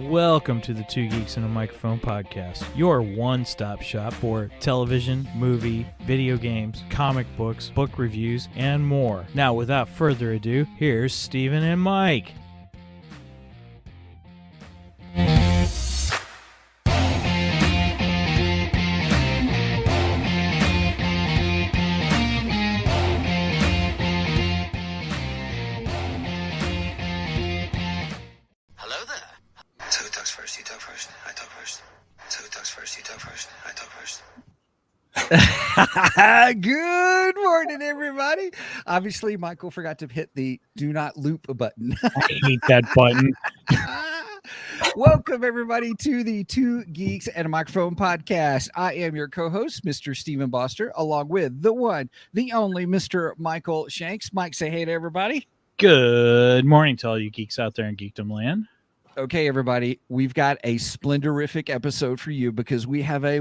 Welcome to the Two Geeks and a Microphone podcast, your one-stop shop for television, movie, video games, comic books, book reviews, and more. Now, without further ado, here's Steven and Mike. Good morning, everybody. Obviously, Michael forgot to hit the do not loop button. I hate that button. Welcome, everybody, to the Two Geeks and a Microphone podcast. I am your co-host, Mr. Stephen Boster, along with the one, the only Mr. Michael Shanks. Mike, say hey to everybody. Good morning to all you geeks out there in Geekdom Land. Okay, everybody, we've got a splendorific episode for you because we have a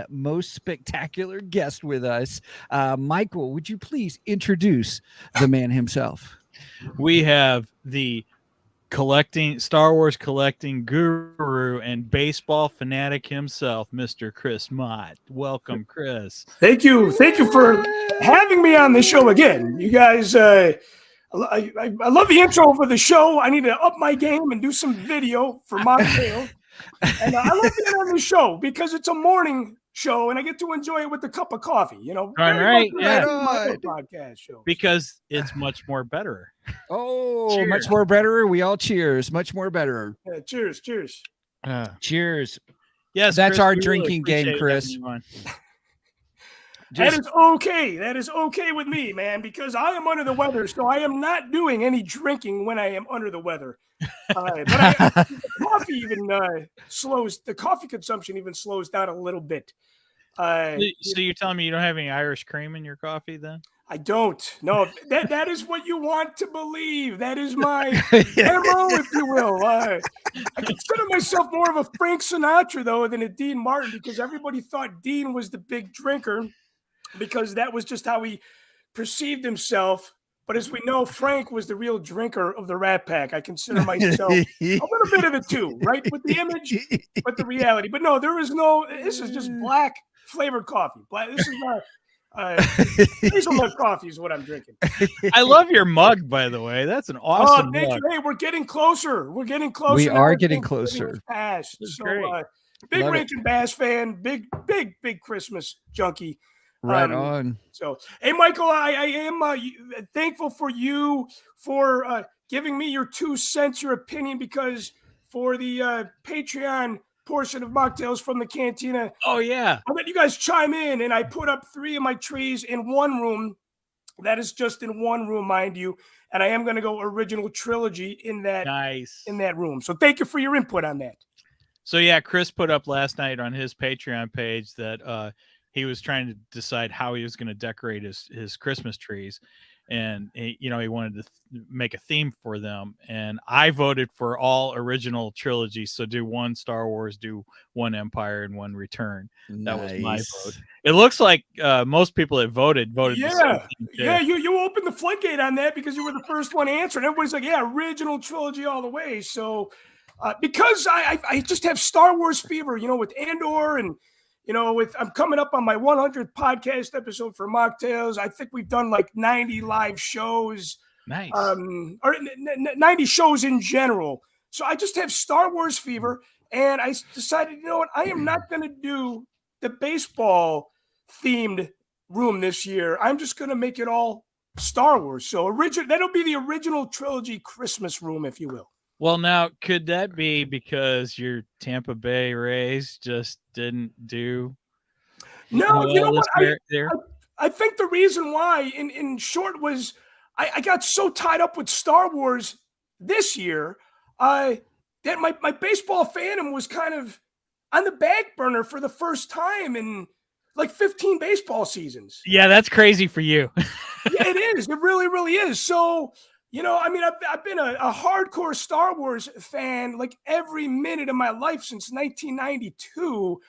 most spectacular guest with us. Michael, would you please introduce the man himself? We have the Star Wars collecting guru and baseball fanatic himself, Mr. Chris Mott. Welcome, Chris. Thank you for having me on the show again. You guys, I love the intro for the show. I need to up my game and do some video for Macht. And I love being on the show because it's a morning show and I get to enjoy it with a cup of coffee. You know, all right, yeah, podcast show because it's much more better. Oh, cheers. Much more better. We all cheers. Much more better. Yeah, cheers. Cheers. Yes, that's Chris, our drinking game, Chris. That is okay. That is okay with me, man, because I am under the weather, so I am not doing any drinking when I am under the weather. But the coffee consumption even slows down a little bit. So you're telling me you don't have any Irish cream in your coffee then? I don't. No, that is what you want to believe. That is my MO, if you will. I consider myself more of a Frank Sinatra, though, than a Dean Martin, because everybody thought Dean was the big drinker, because that was just how he perceived himself. But as we know, Frank was the real drinker of the Rat Pack. I consider myself a little bit of it too, right? With the image, but the reality. But no, this is just black flavored coffee. This is not hazelnut coffee is what I'm drinking. I love your mug, by the way. That's an awesome mug. You. Hey, we're getting closer. We are getting closer. So, big Rankin Bass fan, big Christmas junkie. Right on. So, hey, Michael, I am thankful for you for giving me your 2 cents, your opinion, because for the Patreon portion of Mocktails from the Cantina. Oh, yeah. I let you guys chime in, and I put up 3 of my trees in one room. That is just in one room, mind you. And I am going to go original trilogy in that room. So thank you for your input on that. So, yeah, Chris put up last night on his Patreon page that he was trying to decide how he was going to decorate his Christmas trees. And, he wanted to make a theme for them. And I voted for all original trilogies. So do one Star Wars, do one Empire, and one Return. That was my vote. It looks like most people that voted. Yeah. Yeah, you opened the floodgate on that because you were the first one answering. Everybody's like, yeah, original trilogy all the way. So because I just have Star Wars fever, with Andor and, I'm coming up on my 100th podcast episode for Mocktails. I think we've done like 90 live shows. Nice. Or 90 shows in general. So I just have Star Wars fever. And I decided, I am not going to do the baseball themed room this year. I'm just going to make it all Star Wars. So that'll be the original trilogy Christmas room, if you will. Well, now, could that be because your Tampa Bay Rays just didn't do? No, you know what? I think the reason why, in short, was I got so tied up with Star Wars this year that my baseball fandom was kind of on the back burner for the first time in like 15 baseball seasons. Yeah, that's crazy for you. Yeah, it is. It really, really is. So, I've been a hardcore Star Wars fan like every minute of my life since 1992,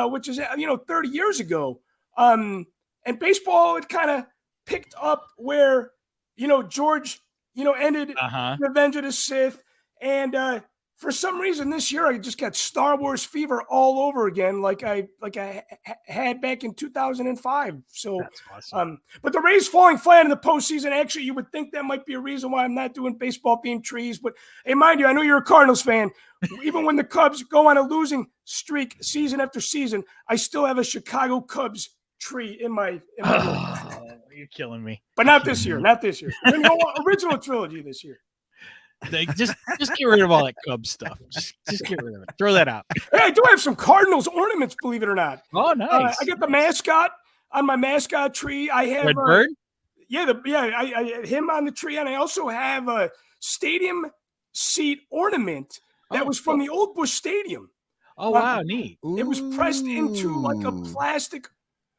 which is 30 years ago. And baseball, it kind of picked up where George ended Revenge of the Sith, and for some reason this year I just got Star Wars fever all over again, like I had back in 2005. So, That's awesome. but the Rays falling flat in the postseason. Actually, you would think that might be a reason why I'm not doing baseball themed trees. But hey, mind you, I know you're a Cardinals fan. Even when the Cubs go on a losing streak season after season, I still have a Chicago Cubs tree in my room. You're killing me. But not this year. Not this year. We're gonna go original trilogy this year. They just get rid of all that Cubs stuff. Just get rid of it. Throw that out. Hey, I do have some Cardinals ornaments, believe it or not. Oh, nice. I got the mascot on my mascot tree. I have Red Bird. I him on the tree, and I also have a stadium seat ornament that was from the old Busch Stadium. Oh wow, neat. It was pressed into like a plastic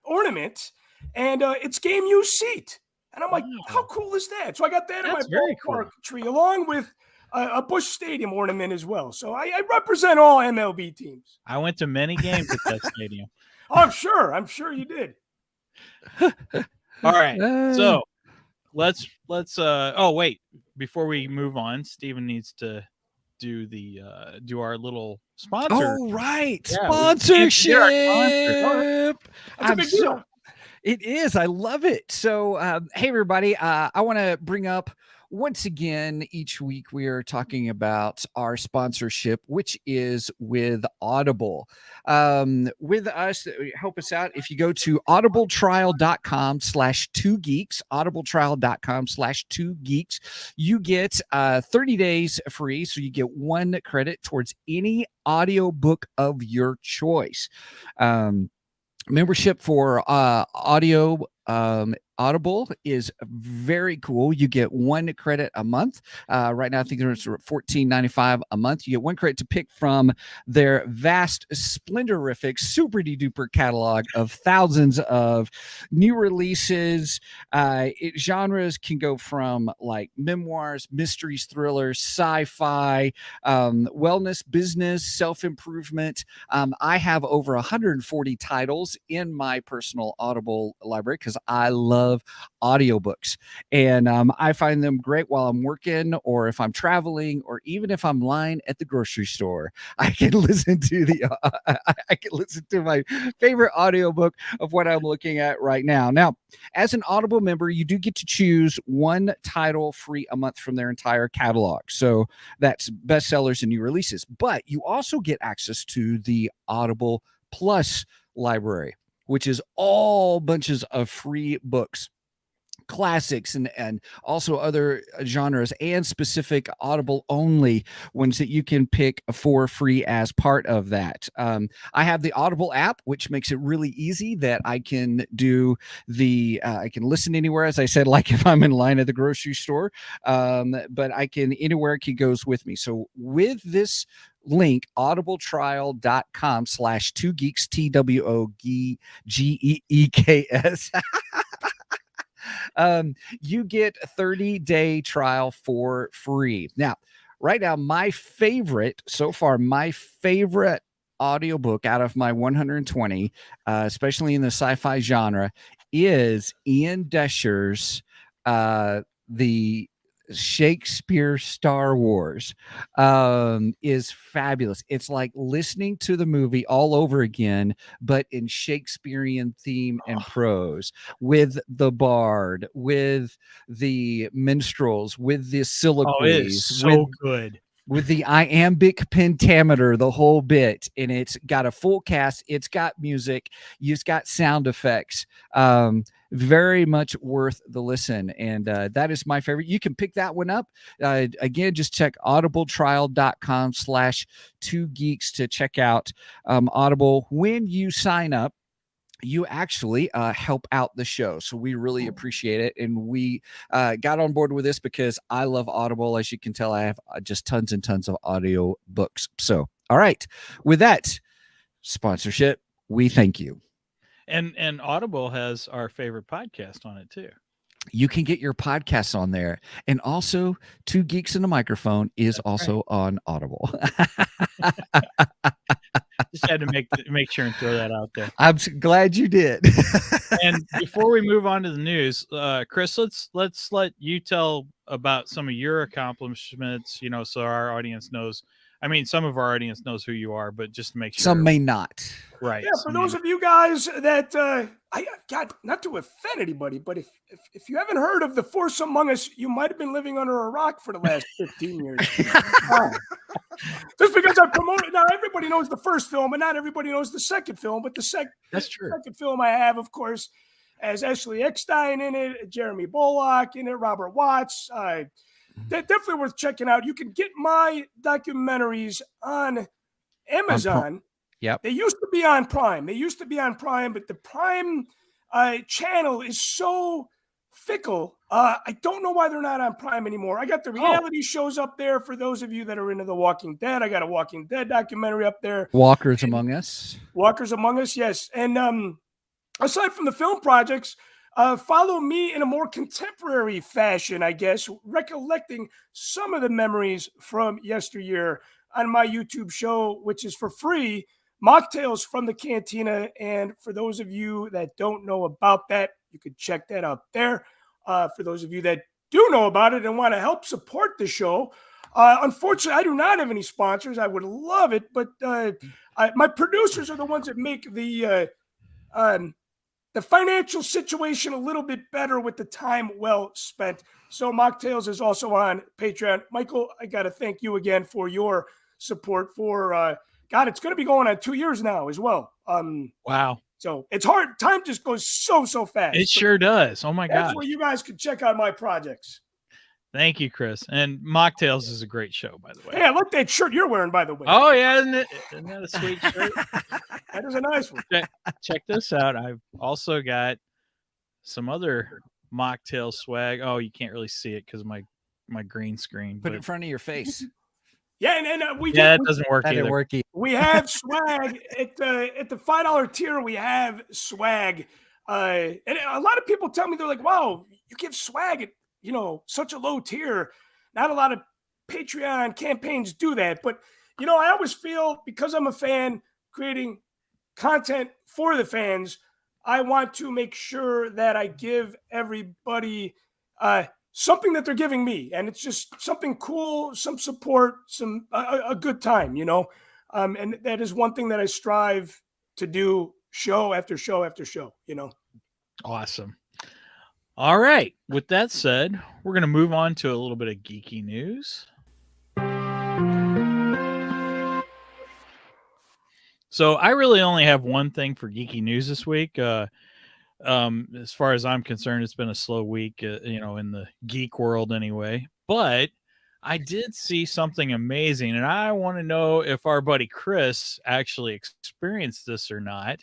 ornament, and it's game use seat. And I'm like, how cool is that? So I got that in my ballpark tree, along with a Busch Stadium ornament as well. So I represent all MLB teams. I went to many games at that stadium. Oh, I'm sure you did. All right. So let's oh wait, before we move on, Steven needs to do our little sponsor. Oh right. Sponsorship. That's a big deal. It is. I love it. So, hey, everybody. I want to bring up once again, each week we are talking about our sponsorship, which is with Audible. With us, help us out. If you go to audibletrial.com/2geeks, audibletrial.com/2geeks, you get 30 days free. So you get 1 credit towards any audiobook of your choice. Membership for Audible is very cool. You get 1 credit a month. Right now, I think there's $14.95 a month. You get 1 credit to pick from their vast, splendorific, super-duper catalog of thousands of new releases. Genres can go from like memoirs, mysteries, thrillers, sci-fi, wellness, business, self-improvement. I have over 140 titles in my personal Audible library because I love audiobooks, and I find them great while I'm working, or if I'm traveling, or even if I'm lying at the grocery store. I can listen to my favorite audiobook of what I'm looking at right now. Now, as an Audible member, you do get to choose 1 title free a month from their entire catalog. So that's bestsellers and new releases, but you also get access to the Audible Plus library, which is all bunches of free books, classics, and also other genres, and specific Audible only ones that you can pick for free as part of that. I have the Audible app, which makes it really easy that I can do I can listen anywhere, as I said, like if I'm in line at the grocery store, but I can anywhere it goes with me. So with this link, audibletrial.com/2geeks, TWOGEEKS. You get a 30-day trial for free. Now, right now, my favorite audiobook out of my 120, especially in the sci-fi genre, is Ian Desher's The Shakespeare Star Wars. Is fabulous. It's like listening to the movie all over again, but in Shakespearean theme and prose, with the bard, with the minstrels, with the soliloquies. It is so good. With the iambic pentameter, the whole bit, and it's got a full cast. It's got music. It's got sound effects. Very much worth the listen, and that is my favorite. You can pick that one up. Again, just check audibletrial.com/2geeks to check out Audible. When you sign up, you actually help out the show. So we really appreciate it. And we got on board with this because I love Audible. As you can tell, I have just tons and tons of audio books. So, all right. With that sponsorship, we thank you. And Audible has our favorite podcast on it too. You can get your podcasts on there. And also, 2 Geeks and a Microphone is also on Audible. Just had to make sure and throw that out there. I'm glad you did. And before we move on to the news, Chris, let's let you tell about some of your accomplishments, so our audience knows I mean, some of our audience knows who you are, but just to make sure. Some may not. Right. Yeah, for those of you guys that I got, not to offend anybody, but if you haven't heard of The Force Among Us, you might have been living under a rock for the last 15 years. Just because I promoted, now everybody knows the first film, and not everybody knows the second film. But That's true. Second film I have, of course, has Ashley Eckstein in it, Jeremy Bullock in it, Robert Watts. They're definitely worth checking out. You can get my documentaries on Amazon. Yep. They used to be on Prime. But the Prime channel is so fickle. I don't know why they're not on Prime anymore. I got the reality shows up there for those of you that are into The Walking Dead. I got a Walking Dead documentary up there. Walkers Among Us, yes. And aside from the film projects, follow me in a more contemporary fashion, I guess, recollecting some of the memories from yesteryear on my YouTube show, which is for free, Mocktails from the Cantina. And for those of you that don't know about that, you could check that out there. For those of you that do know about it and want to help support the show, unfortunately, I do not have any sponsors. I would love it, but my producers are the ones that make the financial situation a little bit better with the time well spent. So Mocktails is also on Patreon. Michael, I got to thank you again for your support for, God, it's going to be going on 2 years now as well. Wow. So it's hard. Time just goes so fast. It sure does. Oh my God. That's where you guys can check out my projects. Thank you, Chris. And Mocktails is a great show, by the way. Hey, I like that shirt you're wearing, by the way. Oh, yeah. Isn't that a sweet shirt? That is a nice one. Check this out. I've also got some other Mocktail swag. Oh, you can't really see it because of my green screen. Put it in front of your face. Yeah, and that doesn't work either. We have swag at the $5 tier. We have swag, and a lot of people tell me, they're like, "Wow, you give swag at such a low tier." Not a lot of Patreon campaigns do that, but I always feel, because I'm a fan creating content for the fans, I want to make sure that I give everybody something that they're giving me, and it's just something cool, some support, a good time, and that is one thing that I strive to do, show after show after show. Awesome. All right. With that said, we're going to move on to a little bit of geeky news. So I really only have one thing for geeky news this week. As far as I'm concerned, it's been a slow week, in the geek world anyway. But I did see something amazing, and I want to know if our buddy Chris actually experienced this or not.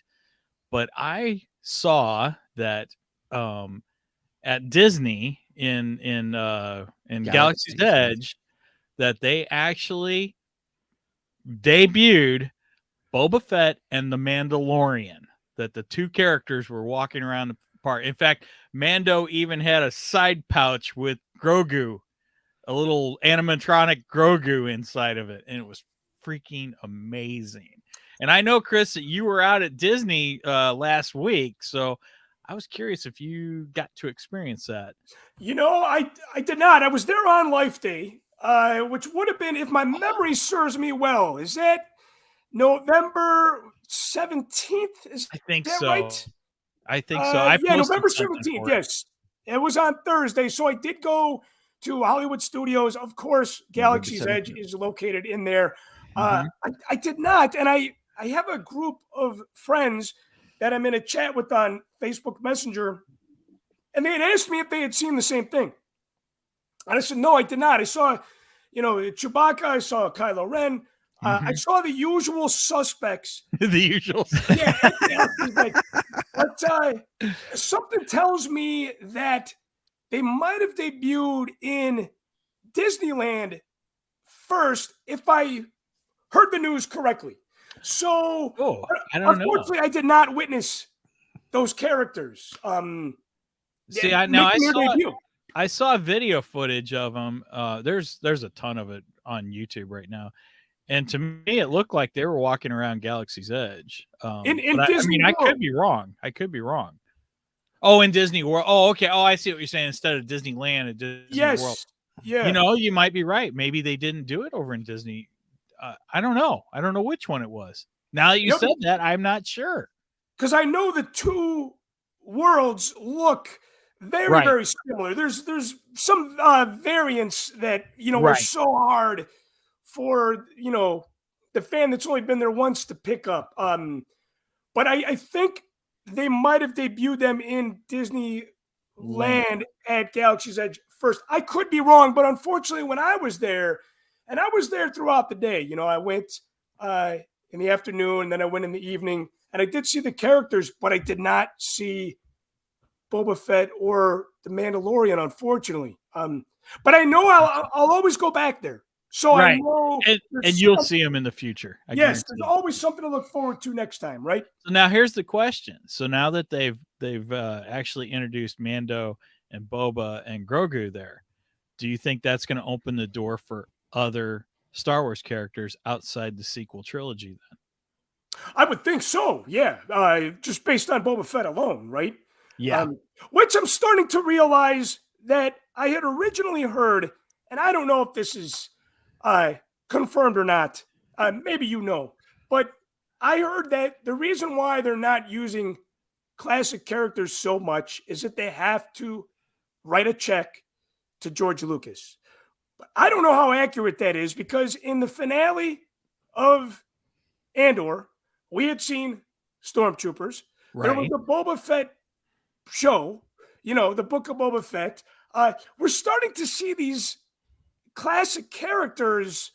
But I saw that at Disney in Galaxy's Edge, that they actually debuted Boba Fett and the Mandalorian. That the two characters were walking around the park. In fact, Mando even had a side pouch with Grogu, a little animatronic Grogu inside of it, and it was freaking amazing. And I know, Chris, that you were out at Disney last week, so I was curious if you got to experience that. I did not. I was there on Life Day, which would have been, if my memory serves me well, is that November 17th? I think so. Right? I think so. November 17th. Yes, it was on Thursday. So I did go to Hollywood Studios. Of course, Galaxy's Edge is located in there. I did not, and I have a group of friends that I'm in a chat with on Facebook Messenger, and they had asked me if they had seen the same thing. And I said, no, I did not. I saw, Chewbacca. I saw Kylo Ren. I saw the usual suspects. The usual. Yeah. But something tells me that they might have debuted in Disneyland first, if I heard the news correctly. So, I don't know. Unfortunately, I did not witness those characters. See, I saw video footage of them. There's a ton of it on YouTube right now. And to me, it looked like they were walking around Galaxy's Edge. In Disney World. I could be wrong. Oh, in Disney World. Oh, okay. Oh, I see what you're saying. Instead of Disneyland, at Disney World. Yeah. You might be right. Maybe they didn't do it over in Disney. I don't know. I don't know which one it was. Now that you Yep. said that, I'm not sure. Because I know the two worlds look very, Right. very similar. There's some variants that are Right. so hard for the fan that's only been there once to pick up. But I think they might have debuted them in Disneyland at Galaxy's Edge first. I could be wrong, but unfortunately, when I was there, and I was there throughout the day, I went in the afternoon, then I went in the evening, and I did see the characters, but I did not see Boba Fett or the Mandalorian, unfortunately. But I know I'll always go back there. So I Right. know, And you'll see him in the future. I yes, guarantee there's it. always something to look forward to next time, right? So now here's the question. So now that they've actually introduced Mando and Boba and Grogu there, do you think that's going to open the door for other Star Wars characters outside the sequel trilogy then? I would think so, yeah. Just based on Boba Fett alone, right? Yeah. Which I'm starting to realize that I had originally heard, and I don't know if this is confirmed or not. Maybe but I heard that the reason why they're not using classic characters so much is that they have to write a check to George Lucas. But I don't know how accurate that is, because in the finale of Andor, we had seen stormtroopers. There was Right. the Boba Fett show, the Book of Boba Fett. We're starting to see these classic characters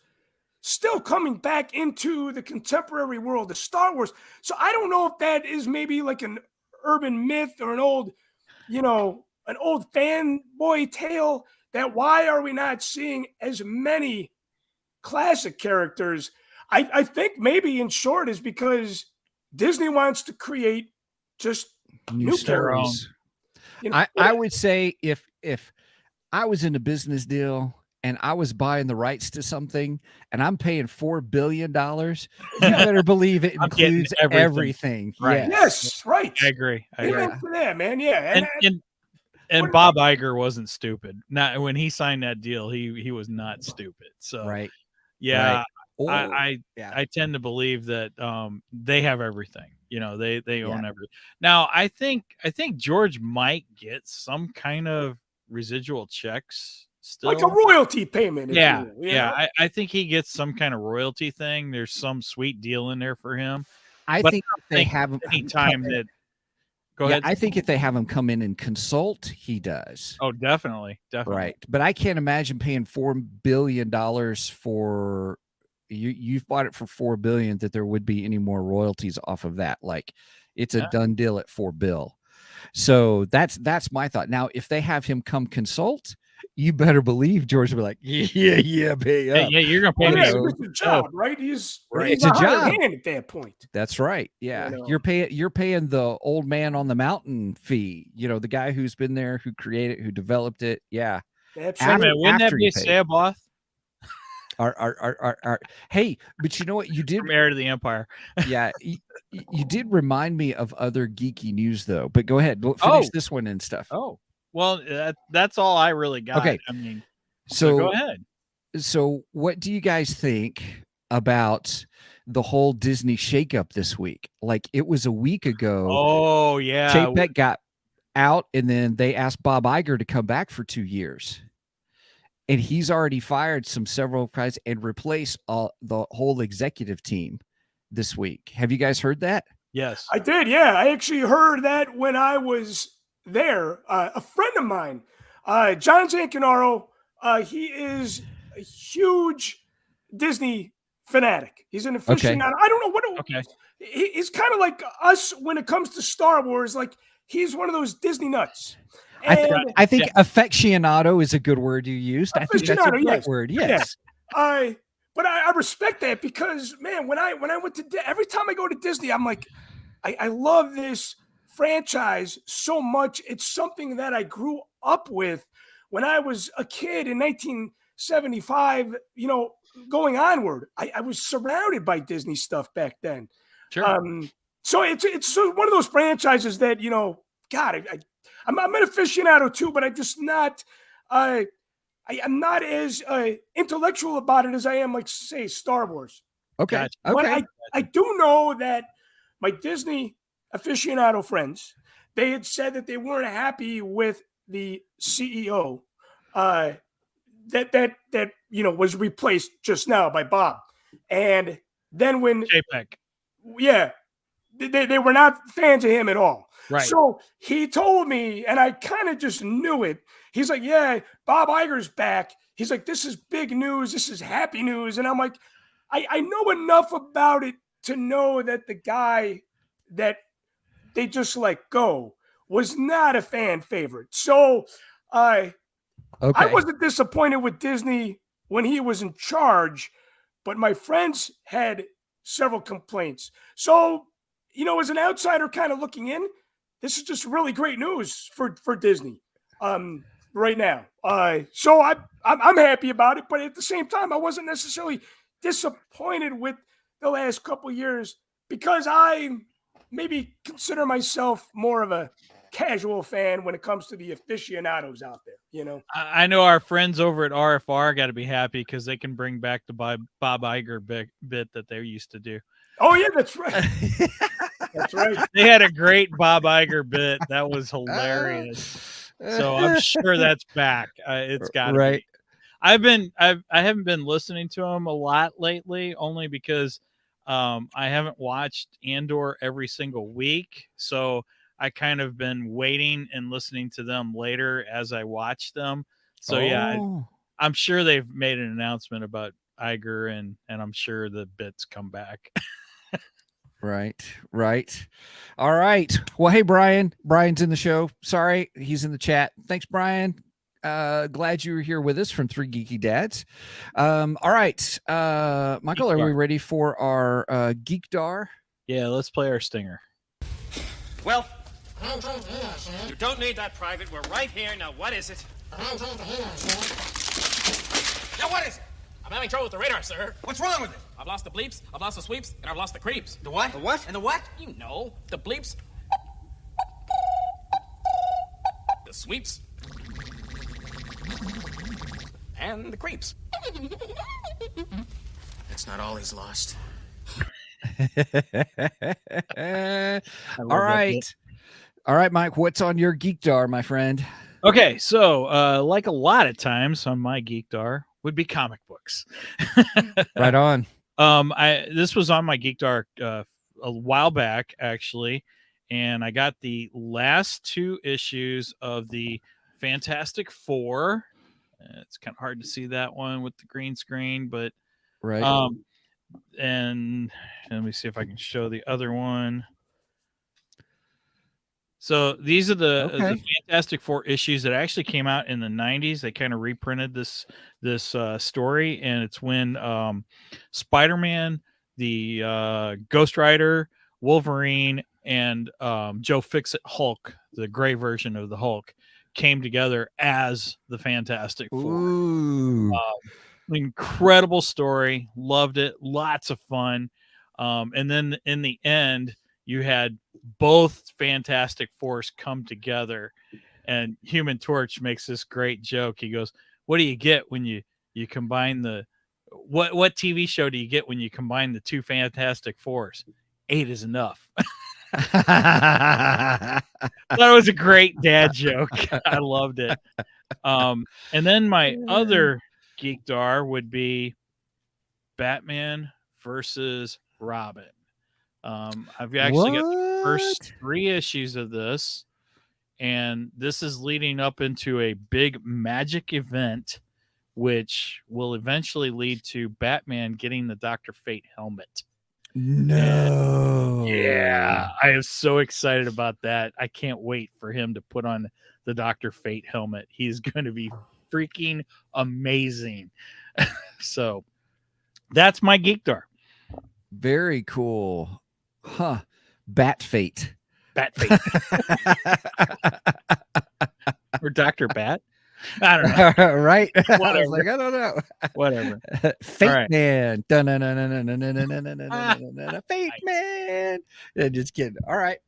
still coming back into the contemporary world of Star Wars. So I don't know if that is maybe like an urban myth or an old fanboy tale, that why are we not seeing as many classic characters? I think maybe in short is because Disney wants to create just new characters. I would say if I was in a business deal and I was buying the rights to something and I'm paying $4 billion, you better believe it includes everything. Right. Yes, right. I agree. Amen to that, man. Yeah. And Bob Iger wasn't stupid. Not when he signed that deal, he was not stupid. So right. Yeah, Right. Oh, I tend to believe that they have everything. They own everything. Now I think George might get some kind of residual checks still, like a royalty payment. Yeah, if you will, I think he gets some kind of royalty thing. There's some sweet deal in there for him. I But think if they have him any time that go ahead. I think if they have him come in and consult, he does. Oh, definitely. Right. But I can't imagine paying $4 billion for you've bought it for $4 billion that there would be any more royalties off of that. Like it's a done deal at $4 billion. So that's my thought. Now, if they have him come consult, you better believe George will be like, yeah, pay up. Yeah, you're gonna pay me. It's a job, right? He's it's a job hand at that point. That's right. Yeah, you're paying the old man on the mountain fee. The guy who's been there, who created, who developed it. Yeah, absolutely. Wouldn't that be Saboth? Hey, but you know what you did? From Heir to the Empire. Yeah, you did remind me of other geeky news though. But go ahead, we'll finish this one and stuff. Oh, well, that's all I really got. Okay, I mean, so go ahead. So, what do you guys think about the whole Disney shakeup this week? Like it was a week ago. Oh yeah, Chapek got out, and then they asked Bob Iger to come back for 2 years. And he's already fired several guys and replaced the whole executive team this week. Have you guys heard that? Yes, I did. Yeah, I actually heard that when I was there. A friend of mine, John Zancanaro, he is a huge Disney fanatic. He's an aficionado. Okay. I don't know what. Okay. He's kind of like us when it comes to Star Wars. Like he's one of those Disney nuts. I think aficionado is a good word you used. I think that's a great word. Yes. But I respect that because, man, when I went to every time I go to Disney, I'm like, I love this franchise so much. It's something that I grew up with when I was a kid in 1975. Going onward, I was surrounded by Disney stuff back then. Sure. So it's one of those franchises that God, I'm an aficionado too, but I'm just not. I I'm not as intellectual about it as I am, like, say, Star Wars. Okay. Gotcha. But Okay. I do know that my Disney aficionado friends, they had said that they weren't happy with the CEO that was replaced just now by Bob. And then when JPEG. yeah, they were not fans of him at all. Right. So he told me, and I kind of just knew it. He's like, yeah, Bob Iger's back. He's like, this is big news. This is happy news. And I'm like, I know enough about it to know that the guy that they just let go was not a fan favorite. So I wasn't disappointed with Disney when he was in charge, but my friends had several complaints. So, as an outsider kind of looking in, this is just really great news for Disney right now. So I'm happy about it, but at the same time, I wasn't necessarily disappointed with the last couple of years because I maybe consider myself more of a casual fan when it comes to the aficionados out there. I know our friends over at RFR got to be happy because they can bring back the Bob Iger bit that they used to do. Oh yeah, that's right. That's right. They had a great Bob Iger bit that was hilarious. So I'm sure that's back. It's got to be. I haven't been listening to him a lot lately, only because I haven't watched Andor every single week. So I kind of been waiting and listening to them later as I watch them. So yeah, I'm sure they've made an announcement about Iger and I'm sure the bits come back. Right. All right. Well, hey, Brian. Brian's in the show. Sorry, he's in the chat. Thanks, Brian. Glad you were here with us from Three Geeky Dads. All right. Michael, are we ready for our Geekdar? Yeah, let's play our stinger. Well, you don't need that, Private. We're right here. Now, what is it? Now, what is it? I'm having trouble with the radar, sir. What's wrong with it? I've lost the bleeps, I've lost the sweeps, and I've lost the creeps. The what? The what? And the what? You know, the bleeps, the sweeps, and the creeps. That's not all he's lost. All right, Mike, what's on your Geekdar, my friend? Okay, so like a lot of times on my Geekdar would be comic books. Right on. This was on my Geekdar a while back, actually, and I got the last 2 issues of the Fantastic Four. It's kind of hard to see that one with the green screen, but right. And let me see if I can show the other one. So these are the Fantastic Four issues that actually came out in the 90s. They kind of reprinted this story, and it's when Spider-Man, the Ghost Rider, Wolverine, and Joe Fixit Hulk, the gray version of the Hulk, came together as the Fantastic Four. Incredible story. Loved it. Lots of fun. And then in the end, you had both Fantastic Fours come together, and Human Torch makes this great joke. He goes, "What do you get when you combine the what TV show do you get when you combine the 2 Fantastic Fours? 8 is enough." That was a great dad joke. I loved it. And then my other Geekdar would be Batman versus Robin. I've actually got the first 3 issues of this, and this is leading up into a big magic event, which will eventually lead to Batman getting the Dr. Fate helmet. No. And yeah, I am so excited about that. I can't wait for him to put on the Dr. Fate helmet. He's going to be freaking amazing. So that's my Geekdar. Very cool. Huh. Bat Fate. Bat Fate. Or Dr. Bat. I don't know. Right? I was Whatever. like, I don't know. Whatever. Fate right. Man. Fate Man. Just kidding. All right.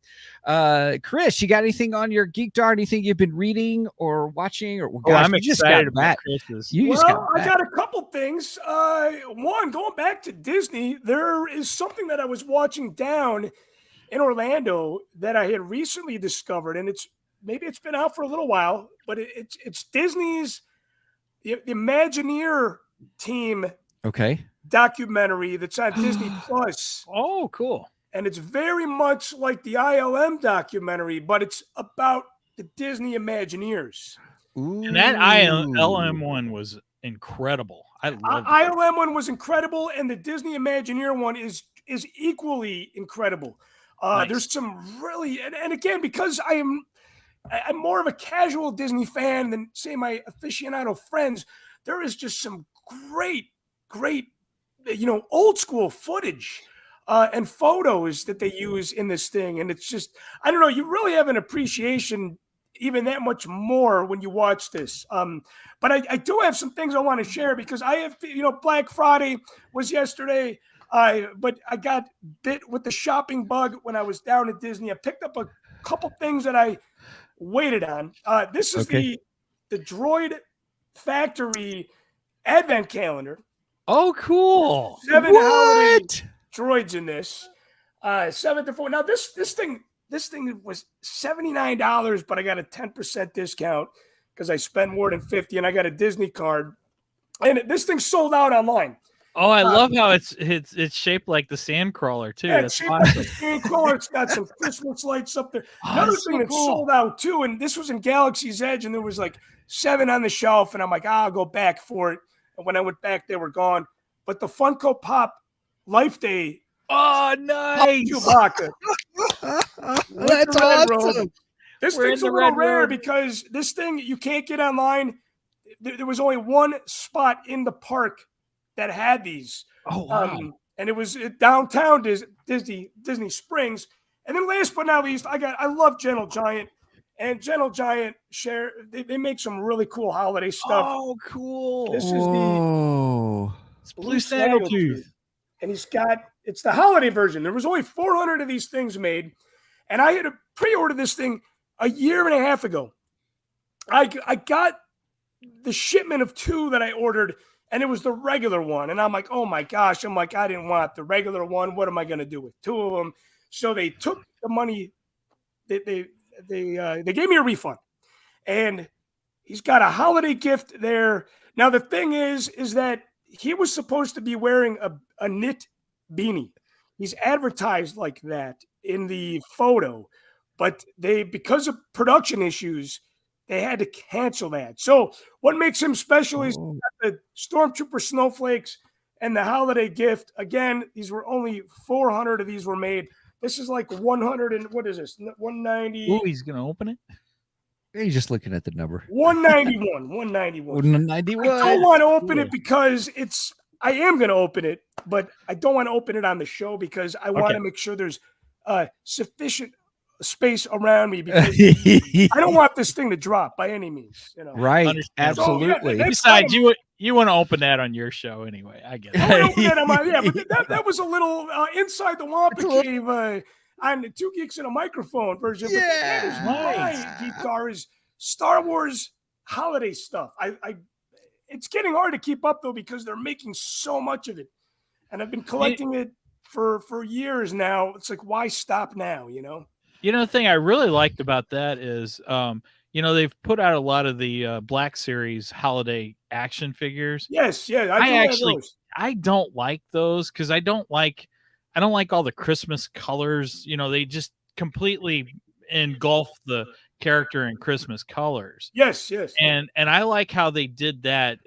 Chris, you got anything on your Geek Dart? Anything you've been reading or watching? Or gosh, I'm you just excited got about back. Chris's. You just Well, got I back. got a couple things. One, going back to Disney, there is something that I was watching down in Orlando that I had recently discovered, and maybe it's been out for a little while, but it's Disney's the Imagineer team Okay. documentary that's on Disney Plus, Oh, cool. and it's very much like the ILM documentary, but it's about the Disney Imagineers. And that ILM one was incredible. I love it. ILM one was incredible, and the Disney Imagineer one is equally incredible. Nice. There's some really, and again, because I'm more of a casual Disney fan than say my aficionado friends, there is just some great, old school footage and photos that they use in this thing, and it's just, I don't know, you really have an appreciation even that much more when you watch this. But I do have some things I want to share because I have, Black Friday was yesterday. But I got bit with the shopping bug when I was down at Disney. I picked up a couple things that I waited on. This is the Droid Factory Advent Calendar. Oh, cool. 7 holiday droids in this. 7 to 4. Now this thing was $79, but I got a 10% discount because I spent more than $50 and I got a Disney card. And this thing sold out online. Oh, I love how it's shaped like the Sandcrawler too. Yeah, That's it's shaped awesome. like the Sandcrawler. It's got some Christmas lights up there. Another that's thing so that cool. sold out too, and this was in Galaxy's Edge, and there was like 7 on the shelf, and I'm like, I'll go back for it. And when I went back, they were gone. But the Funko Pop Life Day, Oh, nice. Chewbacca. That's awesome. This We're thing's in a the little red rare room. because this thing you can't get online. There was only one spot in the park that had these. Oh, wow. And it was downtown Disney Springs. And then last but not least, I love Gentle Giant. And Gentle Giant they make some really cool holiday stuff. Oh, cool. This is the Whoa. It's Blue Snaggletooth. And it's the holiday version. There was only 400 of these things made. And I had to pre-order this thing a year and a half ago. I got the shipment of 2 that I ordered, and it was the regular one. And I'm like, oh my gosh. I'm like, I didn't want the regular one. What am I going to do with 2 of them? So they took the money. They gave me a refund. And he's got a holiday gift there. Now, the thing is that he was supposed to be wearing a knit beanie. He's advertised like that in the photo, but because of production issues, they had to cancel that. So what makes him special is the Stormtrooper snowflakes and the holiday gift. Again, these were only 400 of these were made. This is like 100 and what is this? 190. Ooh, he's gonna open it. He's just looking at the number. 191. 191. 191. I don't want to open it because I am going to open it, but I don't want to open it on the show because I want to make sure there's sufficient space around me because I don't want this thing to drop by any means. Right. Absolutely. So, Besides, you want to open that on your show anyway. I get it. I open that on but that was a little inside the Wampa Cave on the 2 Geeks and a Microphone version. But that is my Geek Car is Star Wars holiday stuff. It's getting hard to keep up though because they're making so much of it, and I've been collecting it for years now. It's like, why stop now? The thing I really liked about that is, they've put out a lot of the Black Series holiday action figures. Yes, yeah. I don't like those because I don't like all the Christmas colors. They just completely engulf the character in Christmas colors. Yes. And I like how they did that,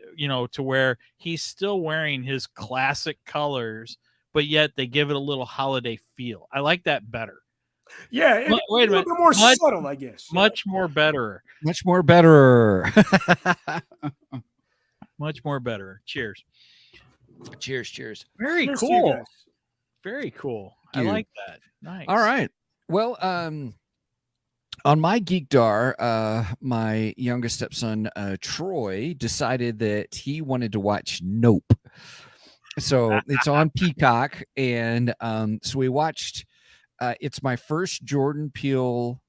to where he's still wearing his classic colors, but yet they give it a little holiday feel. I like that better. Yeah, wait a minute. More subtle, I guess. Much more better. Much more better. Much more better. Cheers. Cheers. Very Cheers to cool. you guys. Very cool. Dude. I like that. Nice. All right. Well, On my Geekdar, my youngest stepson, Troy, decided that he wanted to watch Nope. So it's on Peacock, and so we watched. It's my first Jordan Peele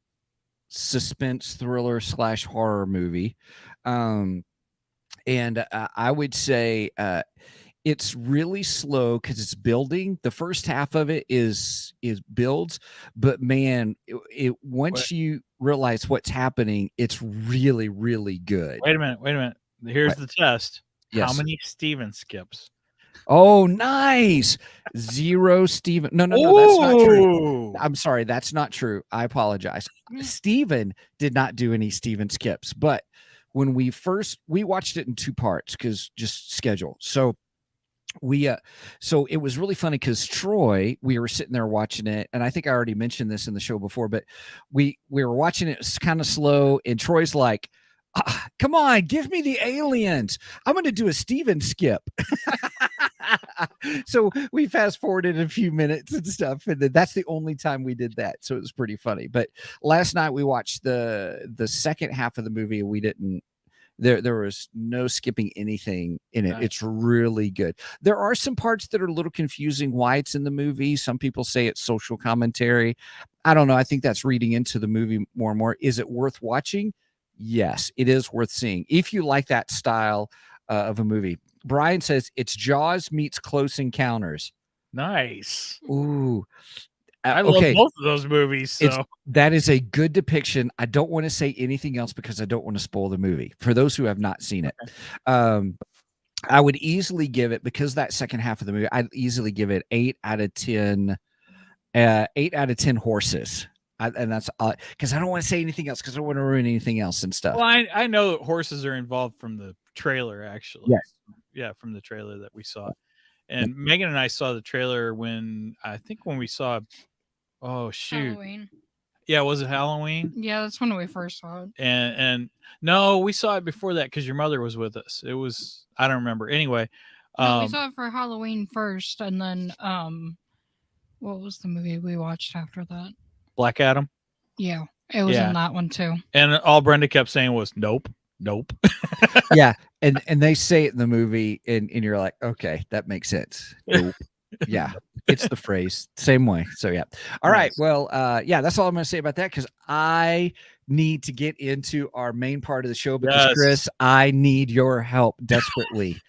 suspense thriller / horror movie, and I would say it's really slow because it's building. The first half of it is builds, but man, once you realize what's happening, it's really, really good. Wait a minute. Here's What? the test. How Yes. many Steven skips? Oh, nice. 0 Steven. No, that's not true. Ooh. I'm sorry, that's not true. I apologize. Steven did not do any Steven skips, but when we watched it in 2 parts because just schedule. So so it was really funny because Troy, we were sitting there watching it, and I think I already mentioned this in the show before, but we were watching it, it's kind of slow, and Troy's like, come on, give me the aliens. I'm going to do a Steven skip. So we fast forwarded a few minutes and stuff, and that's the only time we did that. So it was pretty funny. But last night we watched the second half of the movie, and we didn't. There was no skipping anything in it. Nice. It's really good. There are some parts that are a little confusing why it's in the movie. Some people say it's social commentary. I don't know. I think that's reading into the movie more and more. Is it worth watching? Yes, it is worth seeing if you like that style of a movie. Brian says it's Jaws meets Close Encounters. Nice. Ooh. I love both of those movies. So that is a good depiction. I don't want to say anything else because I don't want to spoil the movie for those who have not seen it. I would easily give it, because that second half of the movie, I'd easily give it 8 out of 10. 8 out of 10 horses. And that's because I don't want to say anything else because I don't want to ruin anything else and stuff. Well, I know that horses are involved from the trailer, actually. Yes. Yeah, from the trailer that we saw. And Megan and I saw the trailer when we saw, oh shoot, Halloween. Yeah, was it Halloween? Yeah, that's when we first saw it. And no, we saw it before that because your mother was with us. It was, I don't remember. Anyway, no, we saw it for Halloween first, and then what was the movie we watched after that? Black Adam. Yeah, it was in that one too. And all Brenda kept saying was nope. Yeah, and they say it in the movie, and you're like, okay, that makes sense. Nope. Yeah, it's the phrase, same way. So yeah. All right. Well, yeah, that's all I'm going to say about that because I need to get into our main part of the show because Chris, I need your help desperately.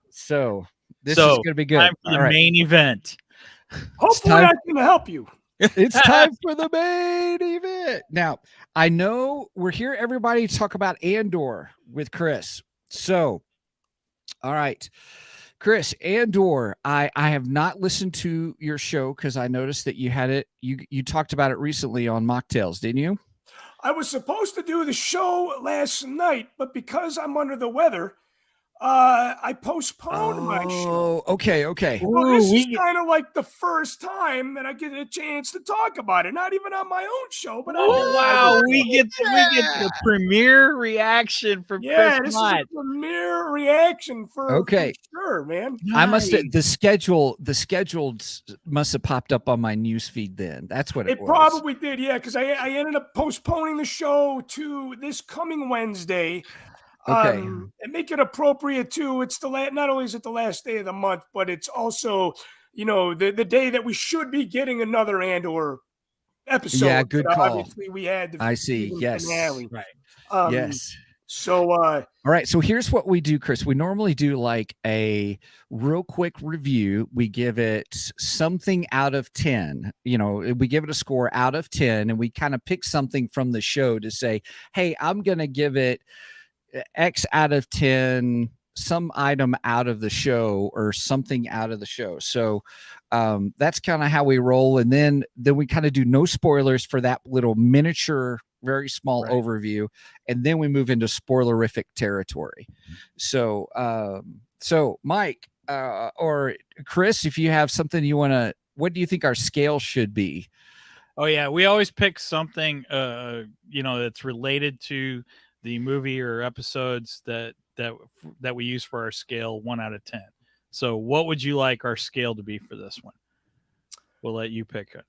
So this is going to be good. Time for the main event. Hopefully, I can help you. It's time for the main event. Now, I know we're here, everybody, to talk about Andor with Chris. So, all right. Chris, Andor, I have not listened to your show because I noticed that you had it. You talked about it recently on Mocktails, didn't you? I was supposed to do the show last night, but because I'm under the weather, I postponed my show. Okay. Well, this is kind of like the first time that I get a chance to talk about it. Not even on my own show, but wow, we get the premiere reaction from Chris this Mott. is a premiere reaction for sure, man. I must have the scheduled must have popped up on my news feed then. That's what it was. It probably did, yeah, because I ended up postponing the show to this coming Wednesday. And make it appropriate too. It's not only is it the last day of the month, but it's also, the day that we should be getting another Andor episode. Yeah, good call. Obviously, we had the finale. Right. Yes. So, all right. So here's what we do, Chris. We normally do like a real quick review. We give it something out of 10. We give it a score out of 10, and we kind of pick something from the show to say, hey, I'm going to give it X out of 10, some item out of the show or something out of the show. So that's kind of how we roll. And then we kind of do no spoilers for that little miniature, very small overview. And then we move into spoilerific territory. So, Mike or Chris, if you have something you want to, what do you think our scale should be? Oh yeah. We always pick something, that's related to the movie or episodes that we use for our scale 1 out of 10. So what would you like our scale to be for this one? We'll let you pick it.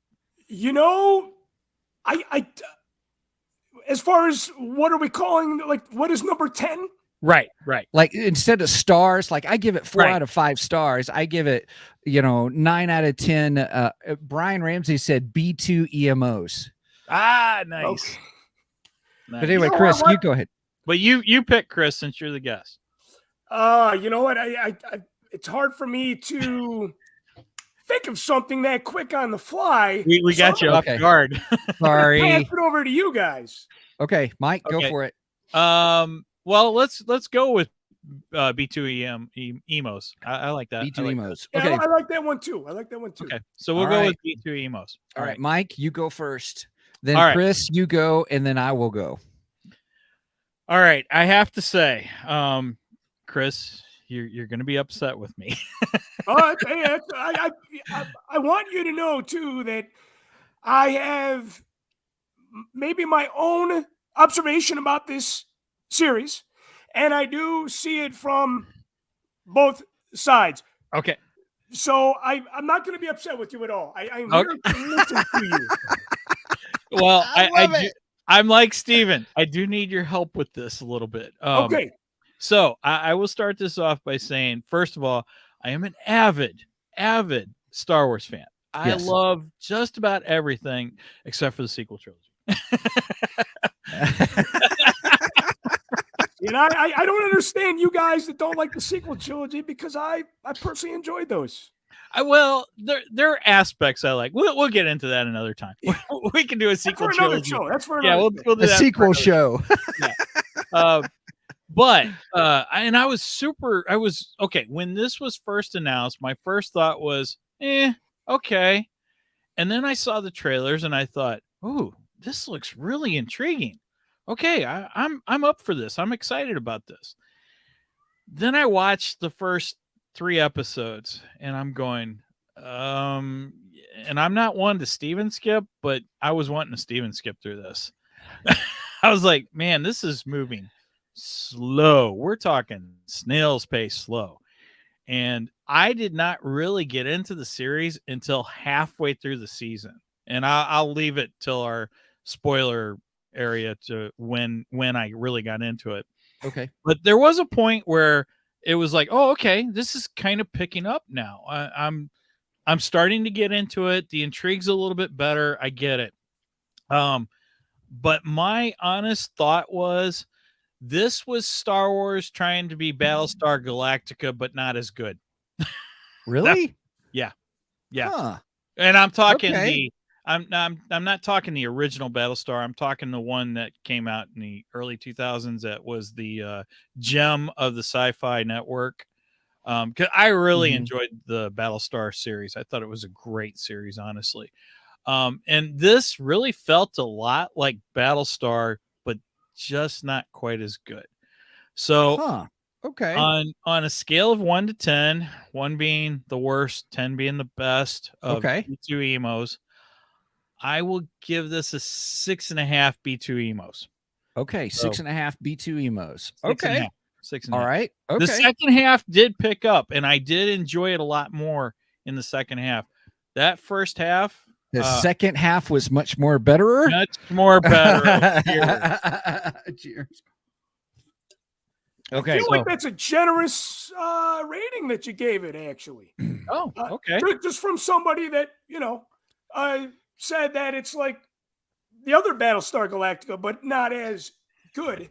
as far as what are we calling, like, what is number 10? Right. Like instead of stars, like I give it 4 Right. out of 5 stars. I give it, 9 out of 10. Brian Ramsey said B2 EMOs. Ah, nice. Okay. Nice. But anyway, You know Chris, what? you go ahead. But you pick, Chris, since you're the guest. You know what? I it's hard for me to think of something that quick on the fly. We So got you off Okay. guard. Sorry. Pass it over to you guys. Okay, Mike, go Okay. for it. Well, let's go with B2 emos. I like that. B2 I like emos. Yeah, Okay. I like that one too. Okay, so we'll All go right. with B2 emos. All right, Mike, you go first. Then All right. Chris, you go, and then I will go. All right. I have to say, Chris, you're going to be upset with me. I want you to know too that I have maybe my own observation about this series, and I do see it from both sides. Okay. So I'm not going to be upset with you at all. I'm Okay. here to listen to you. Well, I love it. I'm like Steven. I do need your help with this a little bit. Okay. So I will start this off by saying, first of all, I am an avid Star Wars fan. I Yes. love just about everything except for the sequel trilogy. And I don't understand you guys that don't like the sequel trilogy, because I personally enjoyed those. Well, there are aspects I like. We'll get into that another time. We can do a That's sequel for another trilogy. show. That's for Yeah, another we'll do A that for sequel another show. But I was okay when this was first announced. My first thought was, okay, and then I saw the trailers and I thought, ooh, this looks really intriguing. Okay, I'm up for this. I'm excited about this. Then I watched the first 3 episodes and I'm going, and I'm not one to Steven skip, but I was wanting to Steven skip through this. I was like, man, this is moving slow. We're talking snail's pace slow. And I did not really get into the series until halfway through the season. And I'll leave it till our spoiler area to when I really got into it. Okay. But there was a point where it was like, oh, okay, this is kind of picking up now. I'm starting to get into it. The intrigue's a little bit better. I get it. But my honest thought was, this was Star Wars trying to be Battlestar Galactica, but not as good. Really? Yeah. Huh. And I'm talking Okay. I'm not talking the original Battlestar. I'm talking the one that came out in the early 2000s. That was the gem of the Sci-Fi Network. Because I really enjoyed the Battlestar series. I thought it was a great series, honestly. And this really felt a lot like Battlestar, but just not quite as good. So Huh. Okay. on a scale of 1 to 10, 1 being the worst, 10 being the best of Okay. B2 emos, I will give this a 6.5 B2 emos. Okay. So- 6.5 B2 emos. 6.5. Okay. 6.5. All right. The Okay. second half did pick up, and I did enjoy it a lot more in the second half. That first half, The second half was much more betterer. much more better. Cheers. Cheers. I Okay. feel like that's a generous rating that you gave it, actually. Oh, okay. Just from somebody that, said that it's like the other Battlestar Galactica, but not as good.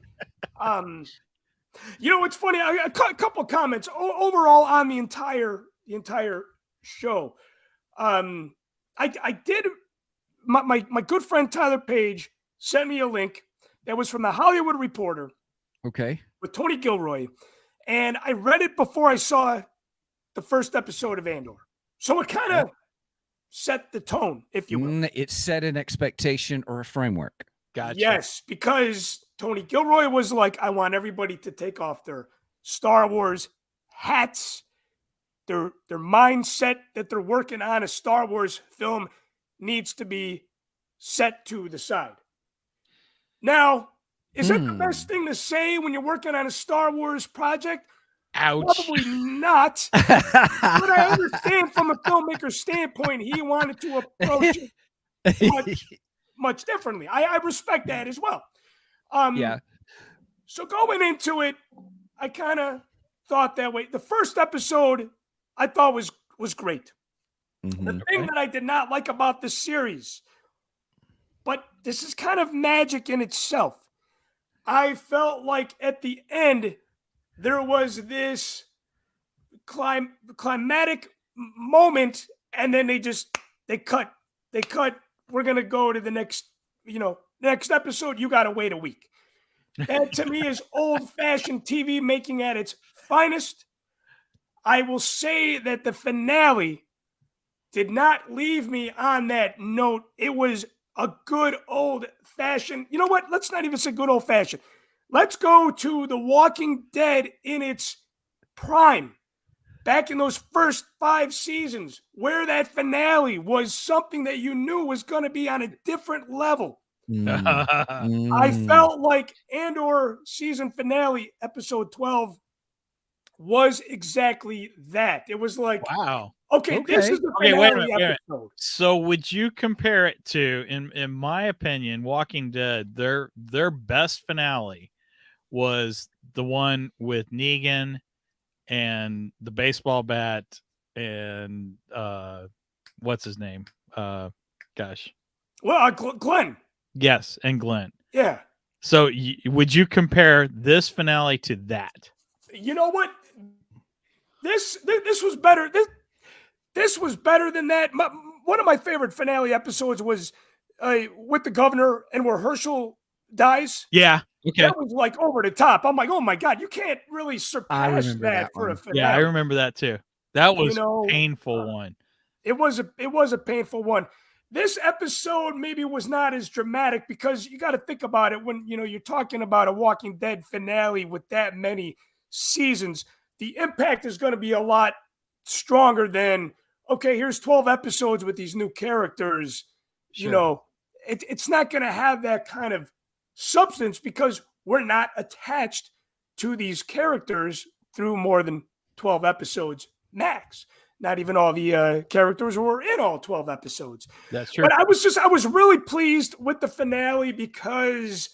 It's funny. A couple of comments overall on the entire show. I did. My good friend Tyler Page sent me a link that was from the Hollywood Reporter Okay. with Tony Gilroy, and I read it before I saw the first episode of Andor. So it kind of set the tone, if you will. It set an expectation or a framework. Gotcha. Yes, because Tony Gilroy was like, I want everybody to take off their Star Wars hats. Their mindset that they're working on a Star Wars film needs to be set to the side. Now, is that the best thing to say when you're working on a Star Wars project? Ouch. Probably not. But I understand from a filmmaker's standpoint, he wanted to approach it much differently. I respect that as well. Yeah. So going into it, I kind of thought that way. The first episode I thought was great. The thing that I did not like about this series, but this is kind of magic in itself. I felt like at the end there was this climatic moment, and then they cut. We're gonna go to the next episode. You gotta wait a week. That to me is old-fashioned TV making at its finest. I will say that the finale did not leave me on that note. It was a good old-fashioned. You know what? Let's not even say good old-fashioned. Let's go to The Walking Dead in its prime. Back in those first 5 seasons, where that finale was something that you knew was going to be on a different level. I felt like Andor season finale, episode 12, was exactly that. It was like, wow. Okay, this is the finale wait a minute. episode. So would you compare it to, in my opinion, Walking Dead, their best finale was the one with Negan and the baseball bat and what's his name? Gosh. Well, Glenn. Yes, and Glenn. Yeah. So would you compare this finale to that? You know what? This was better. This was better than that. One of my favorite finale episodes was with the governor and where Herschel dies. Yeah. Okay. That was like over the top. I'm like, oh my God, you can't really surpass that for a finale. Yeah, I remember that too. That was a painful one. It was a painful one. This episode maybe was not as dramatic because you got to think about it when you're talking about a Walking Dead finale with that many seasons. The impact is going to be a lot stronger than, okay, here's 12 episodes with these new characters. Sure. It's not going to have that kind of substance because we're not attached to these characters through more than 12 episodes max. Not even all the characters were in all 12 episodes. That's true. But I was really pleased with the finale because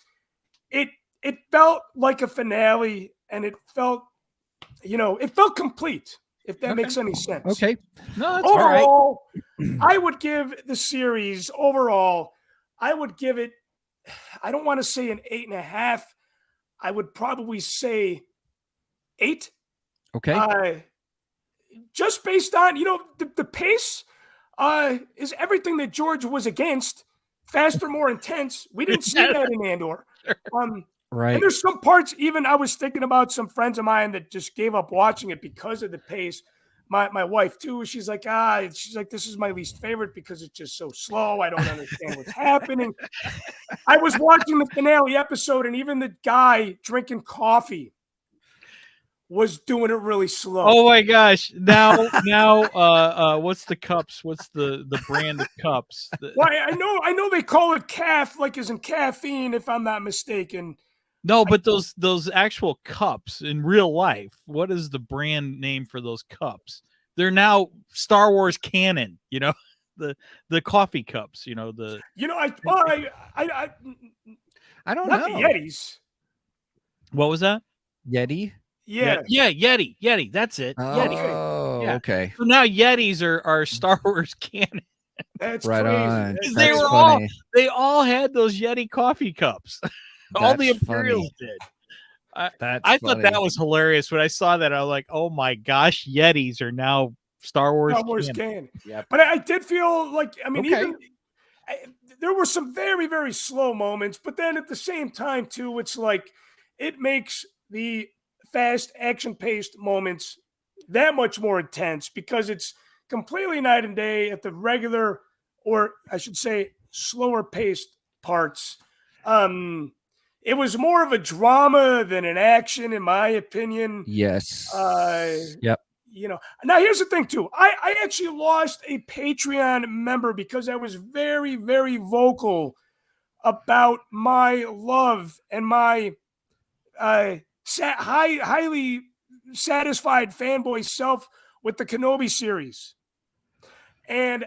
it felt like a finale and it felt complete, if that makes any sense. Okay. No, that's overall, I would give the series I would give it, I don't want to say an 8.5. I would probably say 8. Okay. Just based on, the pace is everything that George was against. Faster, more intense. We didn't see that in Andor. Right. And there's some parts, even I was thinking about some friends of mine that just gave up watching it because of the pace. My wife too, she's like, this is my least favorite because it's just so slow. I don't understand what's happening. I was watching the finale episode and even the guy drinking coffee was doing it really slow. Oh my gosh. Now what's the cups? What's the brand of cups? Well, I know they call it calf, like as in caffeine, if I'm not mistaken. No, but those actual cups in real life, what is the brand name for those cups? They're now Star Wars canon, the coffee cups, I don't not know. The Yetis. What was that? Yeti? Yeah. Yeti. That's it. Yeti. Oh, Yeah. okay. So now Yetis are Star Wars canon. That's right crazy. on. That's They That's were funny. they all had those Yeti coffee cups. All the That's Imperials funny. did. That's I thought funny. that was hilarious when I saw that. I was like, "Oh my gosh, Yetis are now Star Wars canon." Yep. But I did feel like, Okay. there were some very, very slow moments, but then at the same time too, it's like it makes the fast action-paced moments that much more intense because it's completely night and day at the regular, or I should say slower paced parts. It was more of a drama than an action, in my opinion. Yes. Yep. Now here's the thing too. I actually lost a Patreon member because I was very, very vocal about my love and my highly satisfied fanboy self with the Kenobi series. And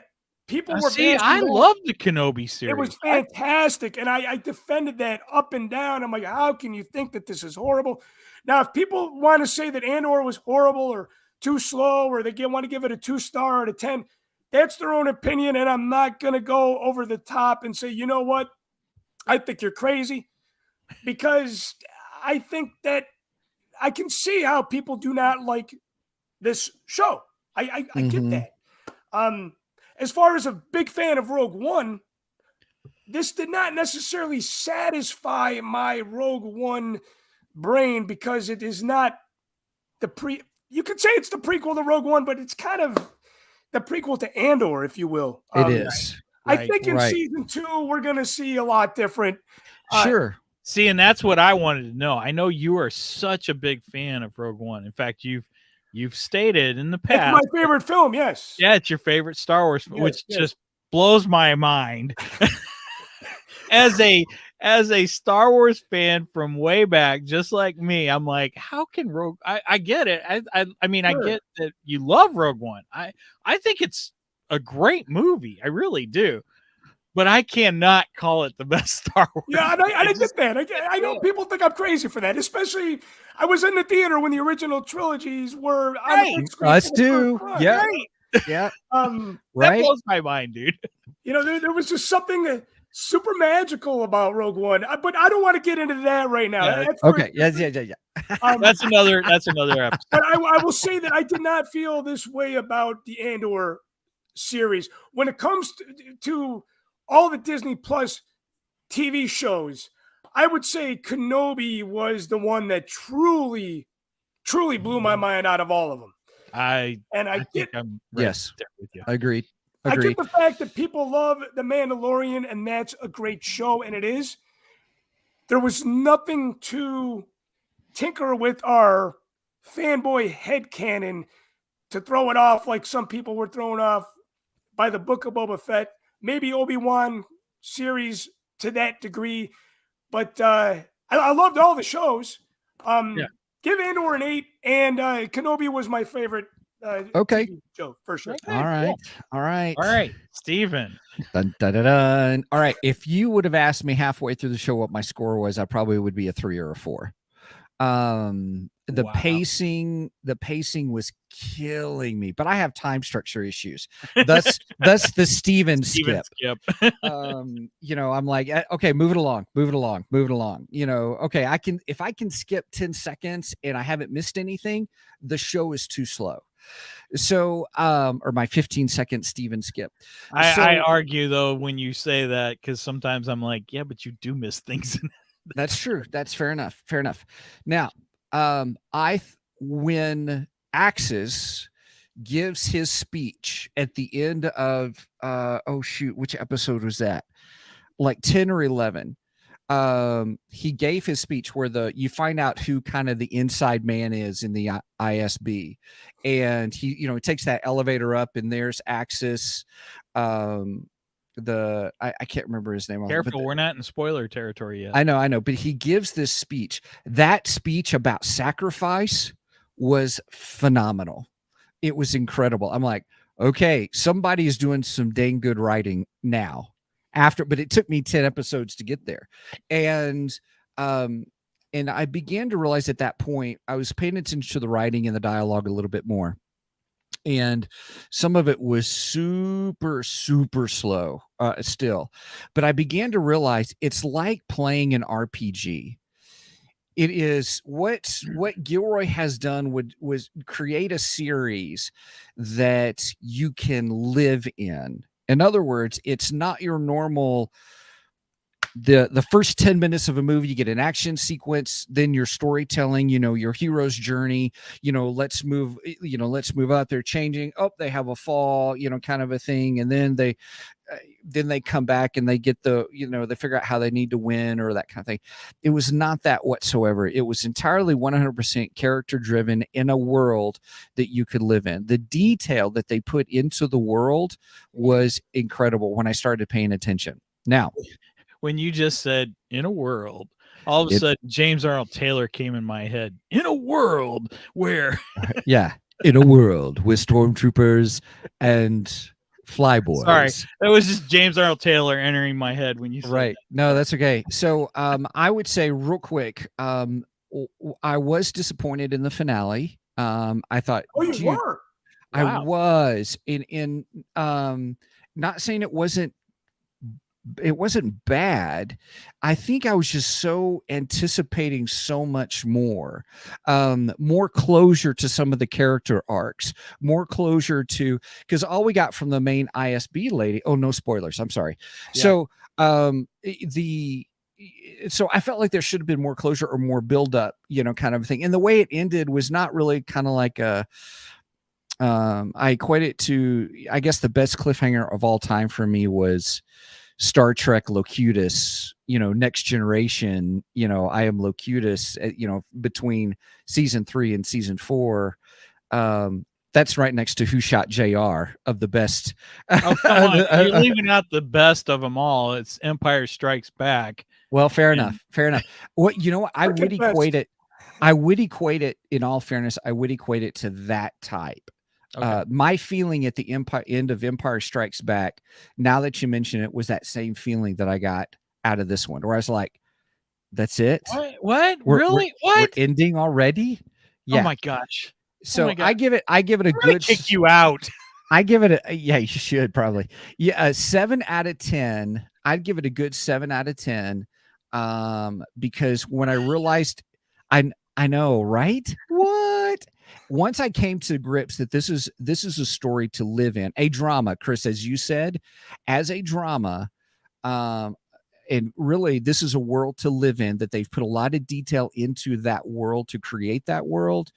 people were See, bashing I that. love the Kenobi series. It was fantastic, and I defended that up and down. I'm like, how can you think that this is horrible? Now, if people want to say that Andor was horrible or too slow, or they want to give it a 2-star out of 10, that's their own opinion, and I'm not going to go over the top and say, you know what, I think you're crazy, because I think that I can see how people do not like this show. I get Mhm. that. As far as a big fan of Rogue One, this did not necessarily satisfy my Rogue One brain, because it is not you could say it's the prequel to Rogue One, but it's kind of the prequel to Andor, if you will. It is. I think in right. season 2, we're going to see a lot different. Sure. See, and that's what I wanted to know. I know you are such a big fan of Rogue One. In fact, you've stated in the It's past. my favorite film, yes. Yeah, it's your favorite Star Wars, Yes, which yes. just blows my mind. As a Star Wars fan from way back, just like me, I'm like, how can Rogue? I get it. I mean, Sure. I get that you love Rogue One. I think it's a great movie. I really do. But I cannot call it the best Star Wars. Yeah, and I get that. I know people think I'm crazy for that, especially I was in the theater when the original trilogies were on the big screen. Us for the too. first time. Yeah. Right. Yeah. Um, That Right. blows my mind, dude. you know, there was just something super magical about Rogue One, but I don't want to get into that right now. Yeah, That's for- Okay. Yeah. That's another episode. But I will say that I did not feel this way about the Andor series. When it comes to all the Disney Plus TV shows, I would say Kenobi was the one that truly blew my mind out of all of them. I get think I'm right Yes. there with you. Agreed. I get the fact that people love The Mandalorian, and that's a great show, and it is. There was nothing to tinker with our fanboy headcanon to throw it off like some people were thrown off by the Book of Boba Fett, maybe Obi-Wan series to that degree. But I loved all the shows. Give Andor an 8, and Kenobi was my favorite Okay. TV show, for sure. All right. Steven. Dun, dun, dun, dun. All right. If you would have asked me halfway through the show what my score was, I probably would be a 3 or a 4. The Wow. pacing was killing me, but I have time structure issues. Thus the Steven skip. You know, I'm like, okay, move it along. You know, okay, if I can skip 10 seconds and I haven't missed anything, the show is too slow. So, or my 15-second Steven skip. I argue though when you say that, because sometimes I'm like, yeah, but you do miss things. That's true. That's fair enough. Now, when Axis gives his speech at the end of which episode was that? Like 10 or 11. He gave his speech where you find out who kind of the inside man is in the ISB, and he takes that elevator up, and there's Axis. I can't remember his name. Careful, we're not in spoiler territory yet. I know, but he gives this speech. That speech about sacrifice was phenomenal. It was incredible. I'm like, okay, somebody is doing some dang good writing now. But it took me 10 episodes to get there. And I began to realize at that point, I was paying attention to the writing and the dialogue a little bit more. And some of it was super, super slow still. But I began to realize it's like playing an RPG. It is what Gilroy has done was create a series that you can live in. In other words, it's not your normal. The first 10 minutes of a movie, you get an action sequence, then your storytelling, your hero's journey, let's move out there changing. Oh, they have a fall, kind of a thing. And then they come back and they get they figure out how they need to win or that kind of thing. It was not that whatsoever. It was entirely 100% character driven in a world that you could live in. The detail that they put into the world was incredible when I started paying attention. Now, when you just said in a world, all of a sudden James Arnold Taylor came in my head. In a world where in a world with stormtroopers and Sorry, Flyboys. that was just James Arnold Taylor entering my head when you said Right. No, that's okay. So I would say real quick, I was disappointed in the finale. I thought, Oh, you dude, were. I Wow. was in not saying it wasn't bad. I think I was just so anticipating so much more closure to some of the character arcs, more closure to, because all we got from the main ISB lady, oh, no spoilers, I'm sorry. Yeah. So so I felt like there should have been more closure or more build up, kind of thing. And the way it ended was not really kind of like I equate it to, I guess the best cliffhanger of all time for me was Star Trek Locutus, Next Generation, I am Locutus, between season 3 and season 4. That's right next to Who Shot JR of the best. Oh, come on. You're leaving out the best of them all. It's Empire Strikes Back. Well, fair enough. What, I would Freaking best. equate it, in all fairness, I would equate it to that type. Okay. My feeling at the end of Empire Strikes Back, now that you mention it, was that same feeling that I got out of this one, where I was like, that's it? What? We're What? ending already? Yeah. Oh my gosh. So my God. I give it a I'm gonna good kick you out. I give it a, yeah, you should probably. Yeah, 7 out of 10. I'd give it a good 7 out of 10. Because when I realized, I know, right? What? Once I came to grips that this is a story to live in, a drama, Chris, as you said, as a drama, and really this is a world to live in, that they've put a lot of detail into that world to create that world,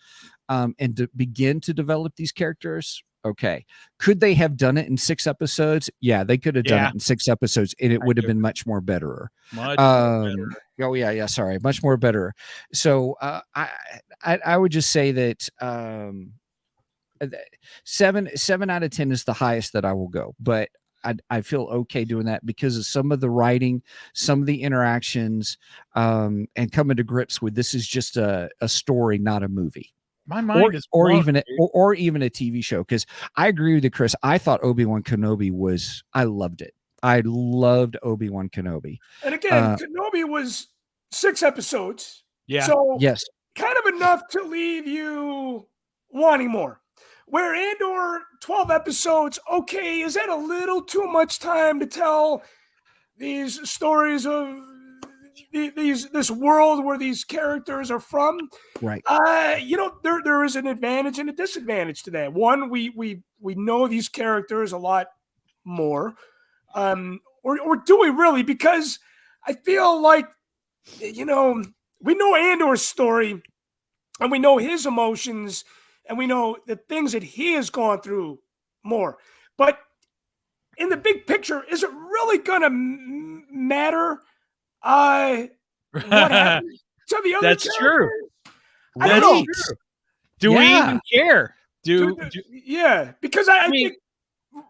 and to begin to develop these characters. Okay. Could they have done it in 6 episodes? Yeah, they could have done it in 6 episodes, and it would have been much more better. Much more better. Oh yeah, sorry, much more better. So I would just say that 7 out of 10 is the highest that I will go, but I feel okay doing that because of some of the writing, some of the interactions, and coming to grips with this is just a story, not a movie. My mind is or blown, even dude. or even a TV show. Because I agree with you, Chris. I thought Obi-Wan Kenobi I loved it. I loved Obi-Wan Kenobi. And again, Kenobi was 6 episodes. Yeah. So Yes. kind of enough to leave you wanting more. Where Andor, 12 episodes, okay, is that a little too much time to tell these stories of this world where these characters are from? Right. There is an advantage and a disadvantage to that. One, we know these characters a lot more. Or do we really? Because I feel like, we know Andor's story, and we know his emotions, and we know the things that he has gone through more. But in the big picture, is it really going to matter what happens to the other That's characters? true. I don't know. True. Do we even care? Yeah, because I think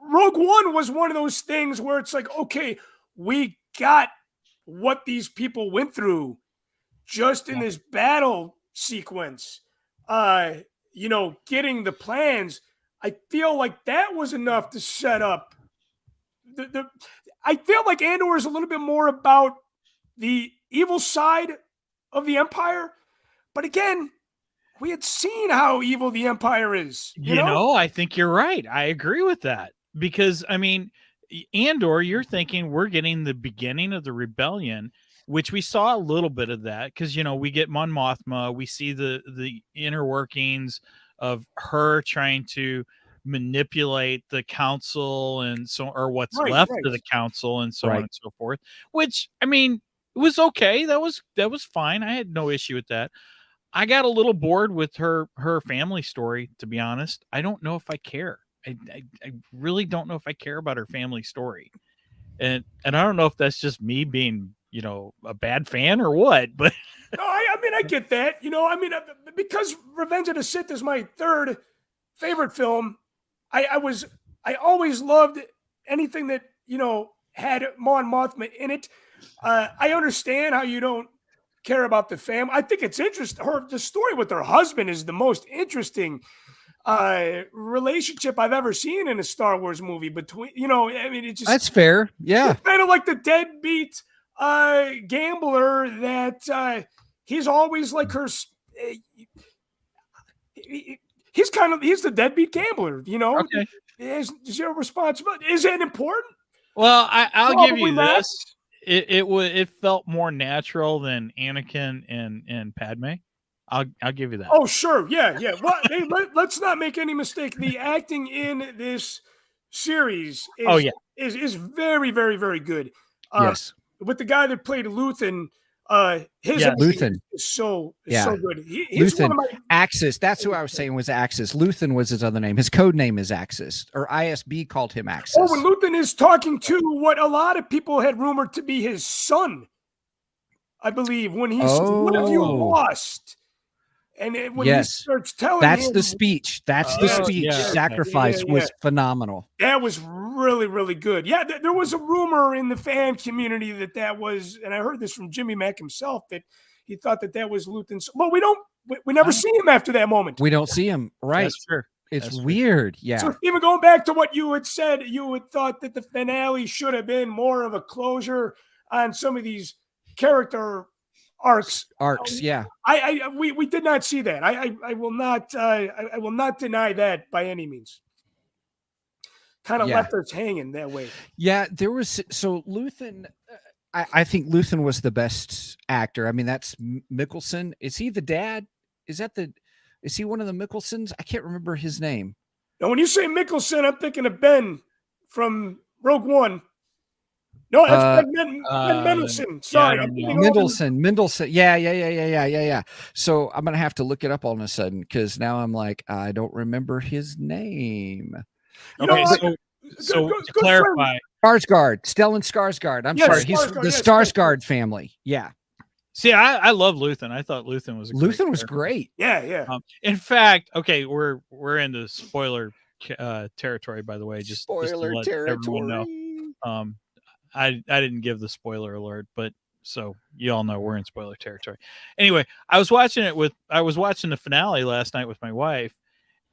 Rogue One was one of those things where it's like, okay, we got what these people went through just in this battle sequence. Getting the plans. I feel like that was enough to set up I feel like Andor is a little bit more about the evil side of the Empire. But again, we had seen how evil the Empire is. You know? I think you're right. I agree with that. Because, I mean, Andor, you're thinking we're getting the beginning of the rebellion, which we saw a little bit of that. Because, we get Mon Mothma. We see the inner workings of her trying to manipulate the council or what's left of the council and so on and so forth, which, I mean, it was okay. That was fine. I had no issue with that. I got a little bored with her family story, to be honest. I don't know if I care. I really don't know if I care about her family story. And I don't know if that's just me being, a bad fan or what, but no, I mean, I get that, because Revenge of the Sith is my 3rd favorite film. I always loved anything that, had Mon Mothma in it. I understand how you don't care about the family. I think it's interesting. The story with her husband is the most interesting relationship I've ever seen in a Star Wars movie between, I mean, it just That's fair. Yeah. it's kind of like the deadbeat gambler that he's always like her. He's the deadbeat gambler, Okay. Is zero responsibility. Is it important? Well, I'll give Probably you not. this. It felt more natural than Anakin and Padme. I'll give you that. Oh, sure. Yeah. Well, hey, let's not make any mistake. The acting in this series is Oh, yeah. is very, very, very good. Yes. With the guy that played Luthen, his Yes. acting Luthen. is so good. He's Luthen. one of my Axis. That's who I was saying was Axis. Luthen was his other name. His code name is Axis, or ISB called him Axis. Oh, when Luthen is talking to what a lot of people had rumored to be his son, I believe, when he says, "What have you lost?" And when he starts telling that's him, the speech. That's the speech. yeah. Sacrifice was phenomenal. that was really, really good. Yeah, there was a rumor in the fan community that was, and I heard this from Jimmy Mack himself, that he thought that was Luthen's. Well, we never see him after that moment. We don't see him. Right. That's true. It's That's true. weird. Yeah. So even going back to what you had said, you had thought that the finale should have been more of a closure on some of these character arcs. Yeah. We did not see that. I will not deny that by any means. Kind of left us hanging that way. Yeah, there was Luthen. I think Luthen was the best actor. I mean, that's Mickelson. Is he the dad? Is he one of the Mickelsons? I can't remember his name. Now, when you say Mickelson, I'm thinking of Ben from Rogue One. No, that's Ben Mendelsohn. Sorry, Mendelsohn. Yeah. So I'm gonna have to look it up all of a sudden because now I'm like, I don't remember his name. Okay, so to clarify, Skarsgård, Stellan Skarsgård. I'm sorry, he's the Skarsgård family. Yeah. See, I love Luthen. I thought Luthen was great. Yeah. In fact, okay, we're into spoiler territory, by the way. Just to let everyone know. I didn't give the spoiler alert, but so you all know we're in spoiler territory. Anyway, I was watching the finale last night with my wife,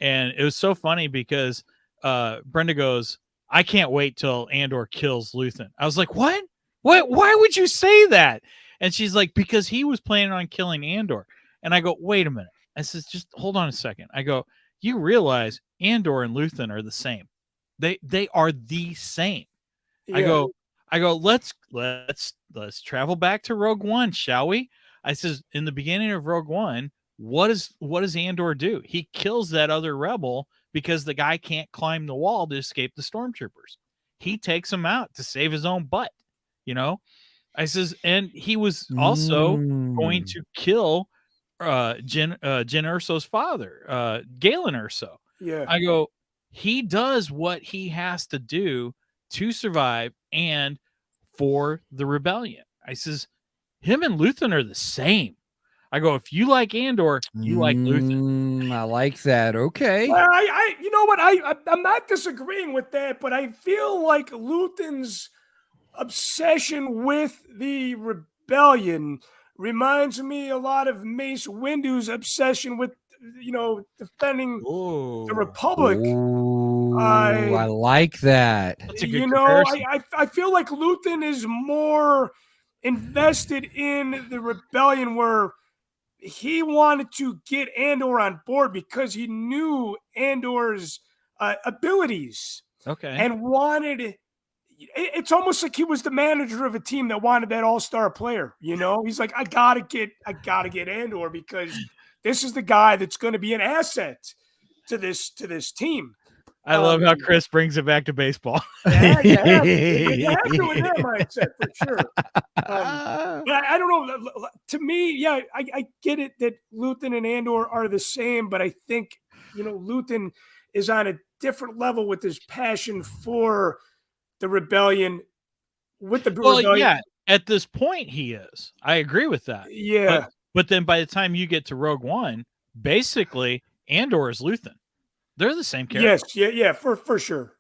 and it was so funny because Brenda goes, "I can't wait till Andor kills Luthen." I was like, "What? Why would you say that?" And she's like, "Because he was planning on killing Andor." And I go, "Wait a minute." I says, "Just hold on a second." I go, "You realize Andor and Luthen are the same. They are the same." Yeah. I go, let's travel back to Rogue One, shall we? I says, in the beginning of Rogue One, what does Andor do? He kills that other rebel because the guy can't climb the wall to escape the stormtroopers. He takes him out to save his own butt, I says, and he was also going to kill Jyn Erso's father, Galen Erso. Yeah. I go, he does what he has to do to survive and for the rebellion. I says, him and Luthen are the same. I go, if you like Andor, you like Luthen. I like that. Okay. Well, you know what? I'm not disagreeing with that, but I feel like Luthen's obsession with the rebellion reminds me a lot of Mace Windu's obsession with, defending the Republic. I like that. That's a good comparison. I feel like Luthen is more invested in the rebellion, where he wanted to get Andor on board because he knew Andor's abilities. Okay. And wanted. It's almost like he was the manager of a team that wanted that all-star player. He's like, I gotta get Andor because this is the guy that's going to be an asset to this team. I love how Chris brings it back to baseball. Yeah, you have to in that mindset for sure. But I don't know. To me, I get it that Luthen and Andor are the same, but I think Luthen is on a different level with his passion for the rebellion. Rebellion. Yeah, at this point he is. I agree with that. Yeah, but then by the time you get to Rogue One, basically Andor is Luthen. They're the same character. Yes, yeah, for sure.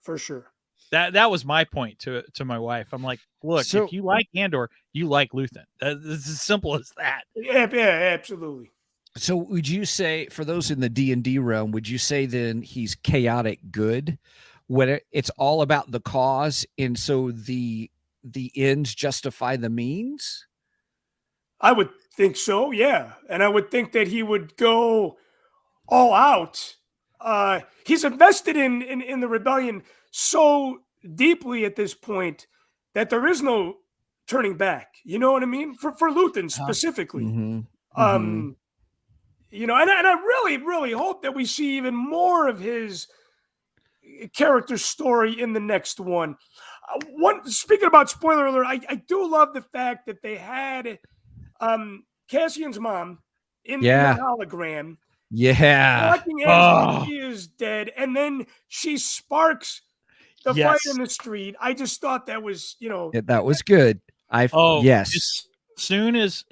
That was my point to my wife. I'm like, look, if you like Andor, you like Luthen. It's as simple as that. Yeah, absolutely. So would you say, for those in the D&D realm, would you say then he's chaotic good, when it's all about the cause, and so the ends justify the means? I would think so, yeah. And I would think that he would go all out. He's invested in the rebellion so deeply at this point that there is no turning back. You know what I mean? For Luthen specifically. Mm-hmm. Um, you know, and I really, really hope that we see even more of his character story in the next one. Speaking about spoiler alert, I do love the fact that they had Cassian's mom in the Yeah. hologram Yeah. talking as if she is dead, and then she sparks the fight in the street. I just thought that was, you know, That was good. Yes. As soon as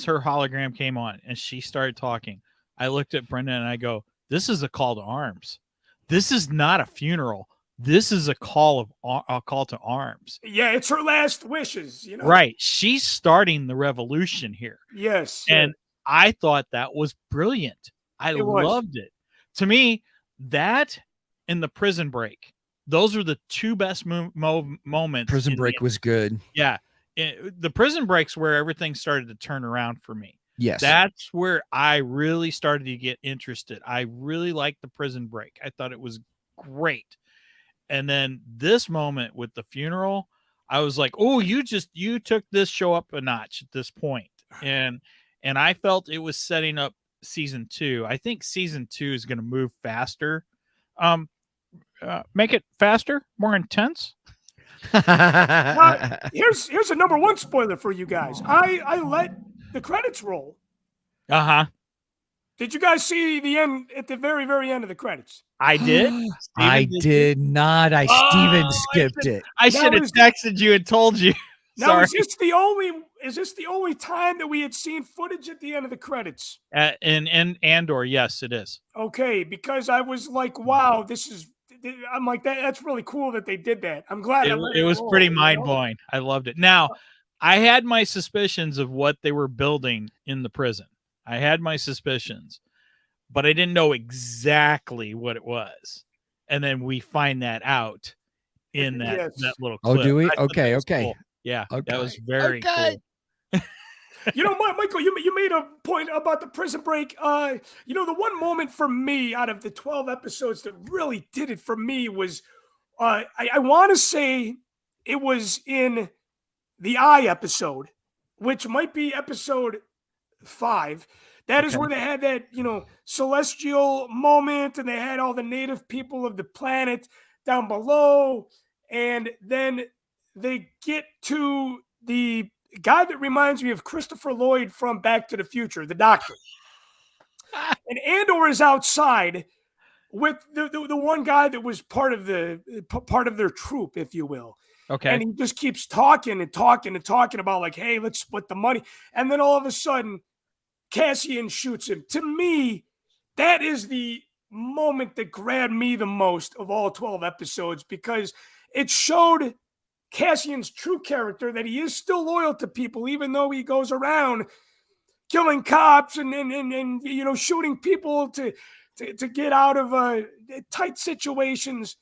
her hologram came on and she started talking, I looked at Brenda and I go, "This is a call to arms. This is not a funeral. This is a call to arms." Yeah, it's her last wishes, you know. Right. She's starting the revolution here. Yes. And I thought that was brilliant. I loved it. To me, that and the prison break, those are the two best moments. Prison break was good. Yeah. The prison break's where everything started to turn around for me. Yes. That's where I really started to get interested. I really liked the prison break. I thought it was great. And then this moment with the funeral, I was like, "Oh, you took this show up a notch at this point." And I felt it was setting up season 2. I think season 2 is going to move faster. Make it faster, more intense. Here's a number one spoiler for you guys. I let the credits roll. Did you guys see the end at the very, very end of the credits? I did. I did not. Steven skipped it. I should have texted you and told you. Now, Sorry. is this the only time that we had seen footage at the end of the credits? In Andor, yes, it is. Okay, because I was like, wow, I'm like, that's really cool that they did that. I'm glad it was pretty mind-blowing. I loved it. Now, I had my suspicions of what they were building in the prison. I had my suspicions, but I didn't know exactly what it was. And then we find that out in that little clip. Oh, do we? Okay. Cool. Yeah, okay. That was very cool. You know, Michael, you made a point about the prison break. You know, the one moment for me out of the 12 episodes that really did it for me was, I want to say it was in the Eye episode, which might be episode 5. That is where they had that, you know, celestial moment, and they had all the native people of the planet down below, and then they get to the guy that reminds me of Christopher Lloyd from Back to the Future, the Doctor. And Andor is outside with the one guy that was part of their troop, if you will. Okay. And he just keeps talking about like, hey, let's split the money. And then all of a sudden, Cassian shoots him. To me, that is the moment that grabbed me the most of all 12 episodes, because it showed Cassian's true character, that he is still loyal to people, even though he goes around killing cops and you know, shooting people to get out of tight situations.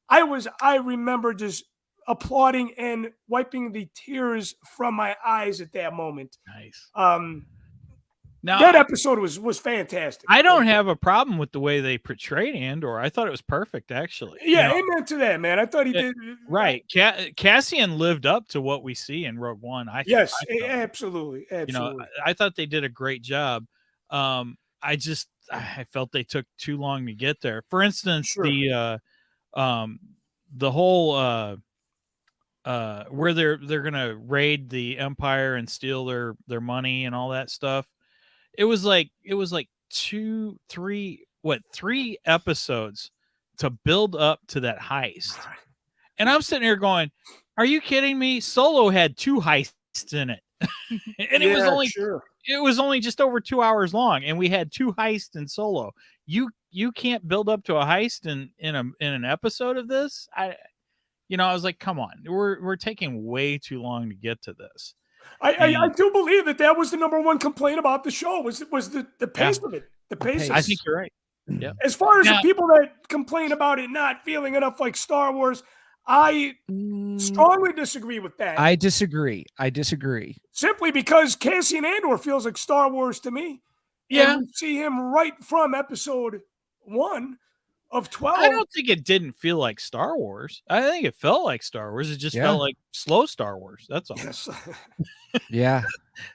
I remember just applauding and wiping the tears from my eyes at that moment. Nice. Now, that episode was fantastic. I don't have a problem with the way they portrayed Andor. I thought it was perfect, actually. Yeah, amen to that, man. I thought he did. Right. Cassian lived up to what we see in Rogue One. Absolutely. You know, I thought they did a great job. I felt they took too long to get there. For instance, the whole where they're gonna raid the Empire and steal their money and all that stuff. It was like 3 episodes to build up to that heist. And I'm sitting here going, are you kidding me? Solo had 2 heists in it. And it was only just over 2 hours long, and we had 2 heists in Solo. You can't build up to a heist in an episode of this. I was like, come on, we're taking way too long to get to this. I do believe that was the number one complaint about the show was the pace of it. The pace. I think you're right. Yeah. As far as Now- the people that complain about it not feeling enough like Star Wars, I strongly disagree with that. I disagree. Simply because Cassian Andor feels like Star Wars to me. Yeah. And we see him right from episode 1 of 12. I don't think it didn't feel like Star Wars. I think it felt like Star Wars. It just felt like slow Star Wars. That's all. Yes. Yeah.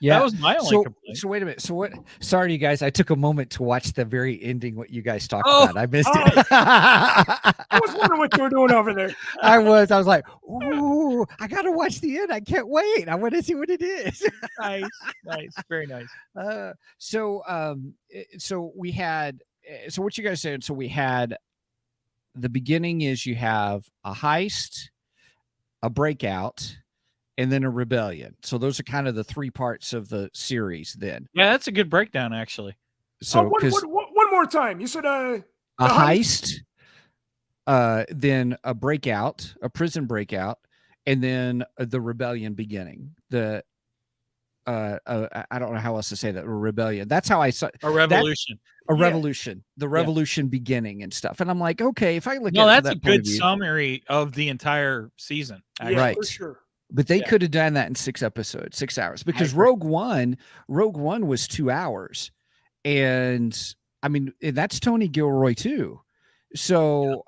That was my only complaint. So wait a minute. So what? Sorry, you guys. I took a moment to watch the very ending. What you guys talked Oh. about. I missed it. I was wondering what you were doing over there. I was like, ooh, I gotta watch the end. I can't wait. I want to see what it is. Nice, very nice. So we had. So what you guys said? So we had. The beginning is you have a heist, a breakout, and then a rebellion. So those are kind of the 3 parts of the series. Then, Yeah, that's a good breakdown, actually. so one more time. You said a heist, then a breakout, a prison breakout, and then the rebellion beginning. I don't know how else to say that. A rebellion. That's how I saw a revolution. Revolution. The revolution beginning and stuff. And I'm like, okay, if I look No, at that's that a good summary of the entire season. Yeah, right. for sure. But they could have done that in 6 episodes, 6 hours, because Rogue One was 2 hours. And I mean, that's Tony Gilroy too. So,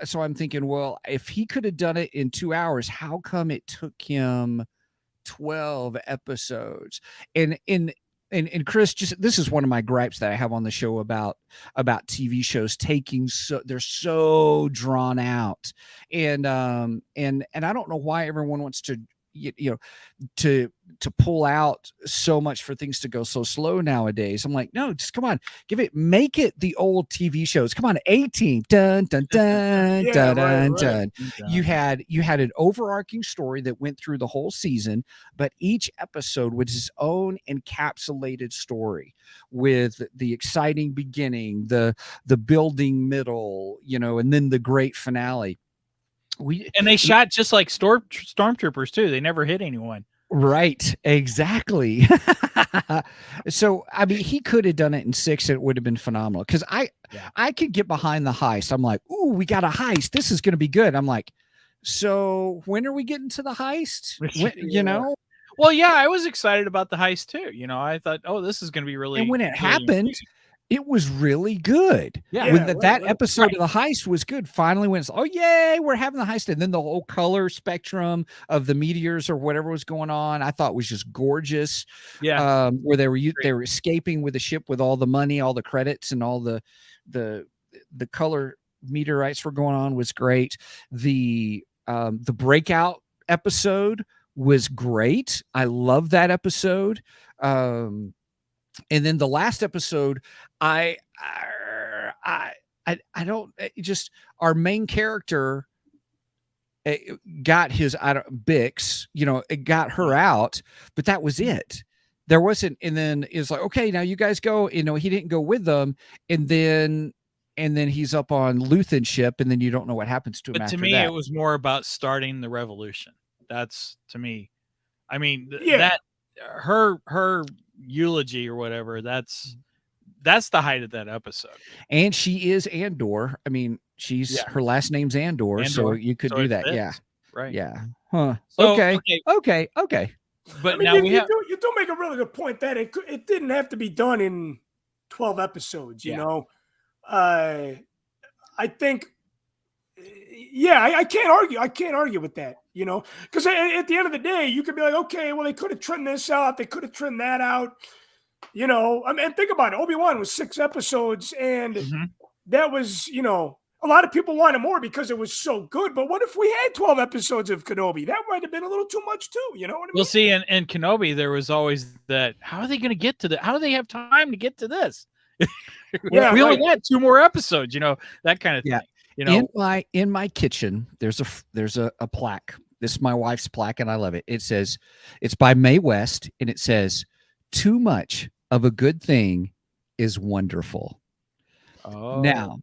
so I'm thinking, well, if he could have done it in 2 hours, how come it took him 12 episodes? And Chris, just this is one of my gripes that I have on the show about TV shows they're so drawn out, and I don't know why everyone wants to to pull out so much for things to go so slow nowadays. I'm like, no, just come on, make it the old TV shows. Come on, A-Team, dun dun dun dun dun dun. You had an overarching story that went through the whole season, but each episode was its own encapsulated story with the exciting beginning, the building middle, and then the great finale. And they shot just like stormtroopers too. They never hit anyone. Right. Exactly. So, I mean, he could have done it in 6. It would have been phenomenal. Cause I could get behind the heist. I'm like, ooh, we got a heist. This is going to be good. I'm like, so when are we getting to the heist? Well, yeah, I was excited about the heist too. I thought, oh, this is going to be really. And when it happened, it was really good. Yeah. When that episode of the heist was good. Finally, when it's, oh yay, we're having the heist, and then the whole color spectrum of the meteors or whatever was going on, I thought was just gorgeous. Yeah. Where they were escaping with the ship with all the money, all the credits, and all the color meteorites were going on was great. The breakout episode was great. I love that episode. And then the last episode, I don't just our main character got his Bix, it got her out, but that was it. There wasn't, and then it's like, okay, now you guys go. He didn't go with them, and then he's up on Luthen's ship, and then you don't know what happens to him. But to me, it was more about starting the revolution. That's to me. I mean, that her eulogy or whatever, that's the height of that episode. And she is Andor. I mean, her last name's Andor, so you could do that. Yeah. Right. Yeah. Huh. So, okay. I But mean, you do make a really good point that it didn't have to be done in 12 episodes, you know. I think I can't argue with that, because at the end of the day, you could be like, okay, well, they could have trimmed this out, they could have trimmed that out, I mean, think about it. Obi-Wan was 6 episodes, and that was, a lot of people wanted more because it was so good. But what if we had 12 episodes of Kenobi? That might have been a little too much too. You know what I mean? Well, see, in Kenobi, there was always that. How are they going to get to how do they have time to get to this? We only got 2 more episodes. That kind of thing. In my kitchen, there's a plaque. This is my wife's plaque, and I love it. It says, it's by Mae West, and it says, "Too much of a good thing is wonderful." Oh. Now,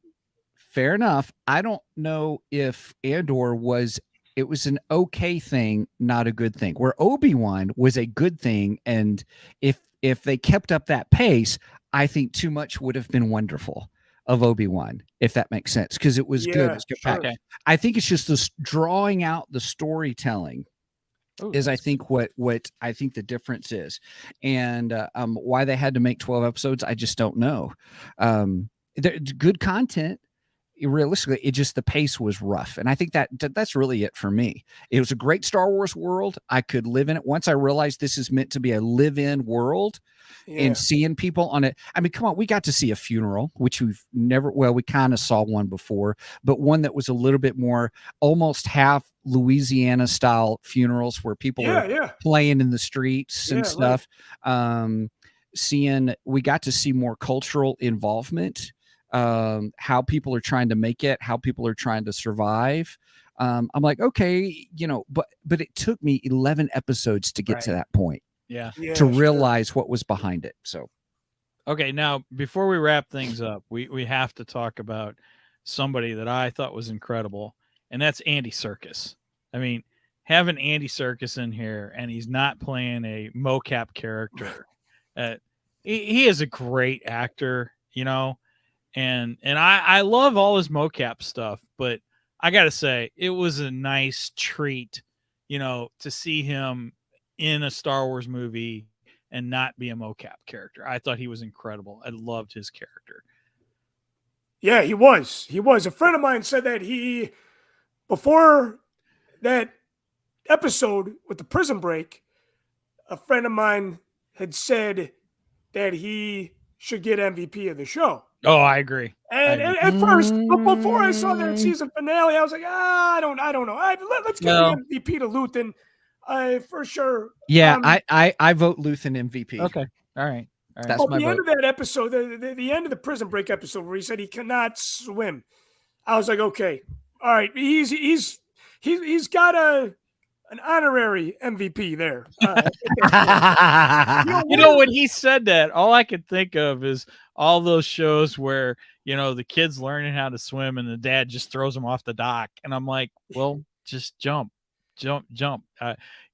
fair enough. I don't know if Andor was It was an okay thing, not a good thing. Where Obi-Wan was a good thing, and if they kept up that pace, I think too much would have been wonderful of Obi-Wan, if that makes sense, because it was good. Yeah, It's good sure. Okay. I think it's just this drawing out the storytelling Ooh, is I that's- think what I think the difference is, and why they had to make 12 episodes, I just don't know. Good content. Realistically, it just the pace was rough, and I think that's really it for me. It was a great Star Wars world. I could live in it. Once I realized this is meant to be a live-in world, Yeah. and seeing people on it. I mean, come on, we got to see a funeral, which we kind of saw one before, but one that was a little bit more almost half Louisiana style funerals where people are Yeah. playing in the streets and Yeah, stuff. We got to see more cultural involvement, how people are trying to make it, how people are trying to survive. I'm like, okay, but it took me 11 episodes to get to Right. that point Yeah. Yeah. to sure. realize what was behind it. So Okay, now before we wrap things up, we have to talk about somebody that I thought was incredible, and that's Andy Serkis. I mean, having Andy Serkis in here, and he's not playing a mocap character. He is a great actor, and I love all his mocap stuff, but I gotta say, it was a nice treat, to see him in a Star Wars movie and not be a mocap character. I thought he was incredible. I loved his character. Yeah, he was. He was. A friend of mine said that before that episode with the prison break, a friend of mine had said that he should get MVP of the show. Oh, I agree. And at first, but before I saw that season finale, I was like, I don't know. Let's give No. the MVP to Luthen, for sure. yeah, I vote Luthen MVP. Okay. All right. That's But my the end vote. of that episode, the end of the prison break episode where he said he cannot swim, I was like, okay, all right, he's got an honorary MVP there. When he said that, all I could think of is all those shows where, the kid's learning how to swim and the dad just throws them off the dock. And I'm like, well, just jump.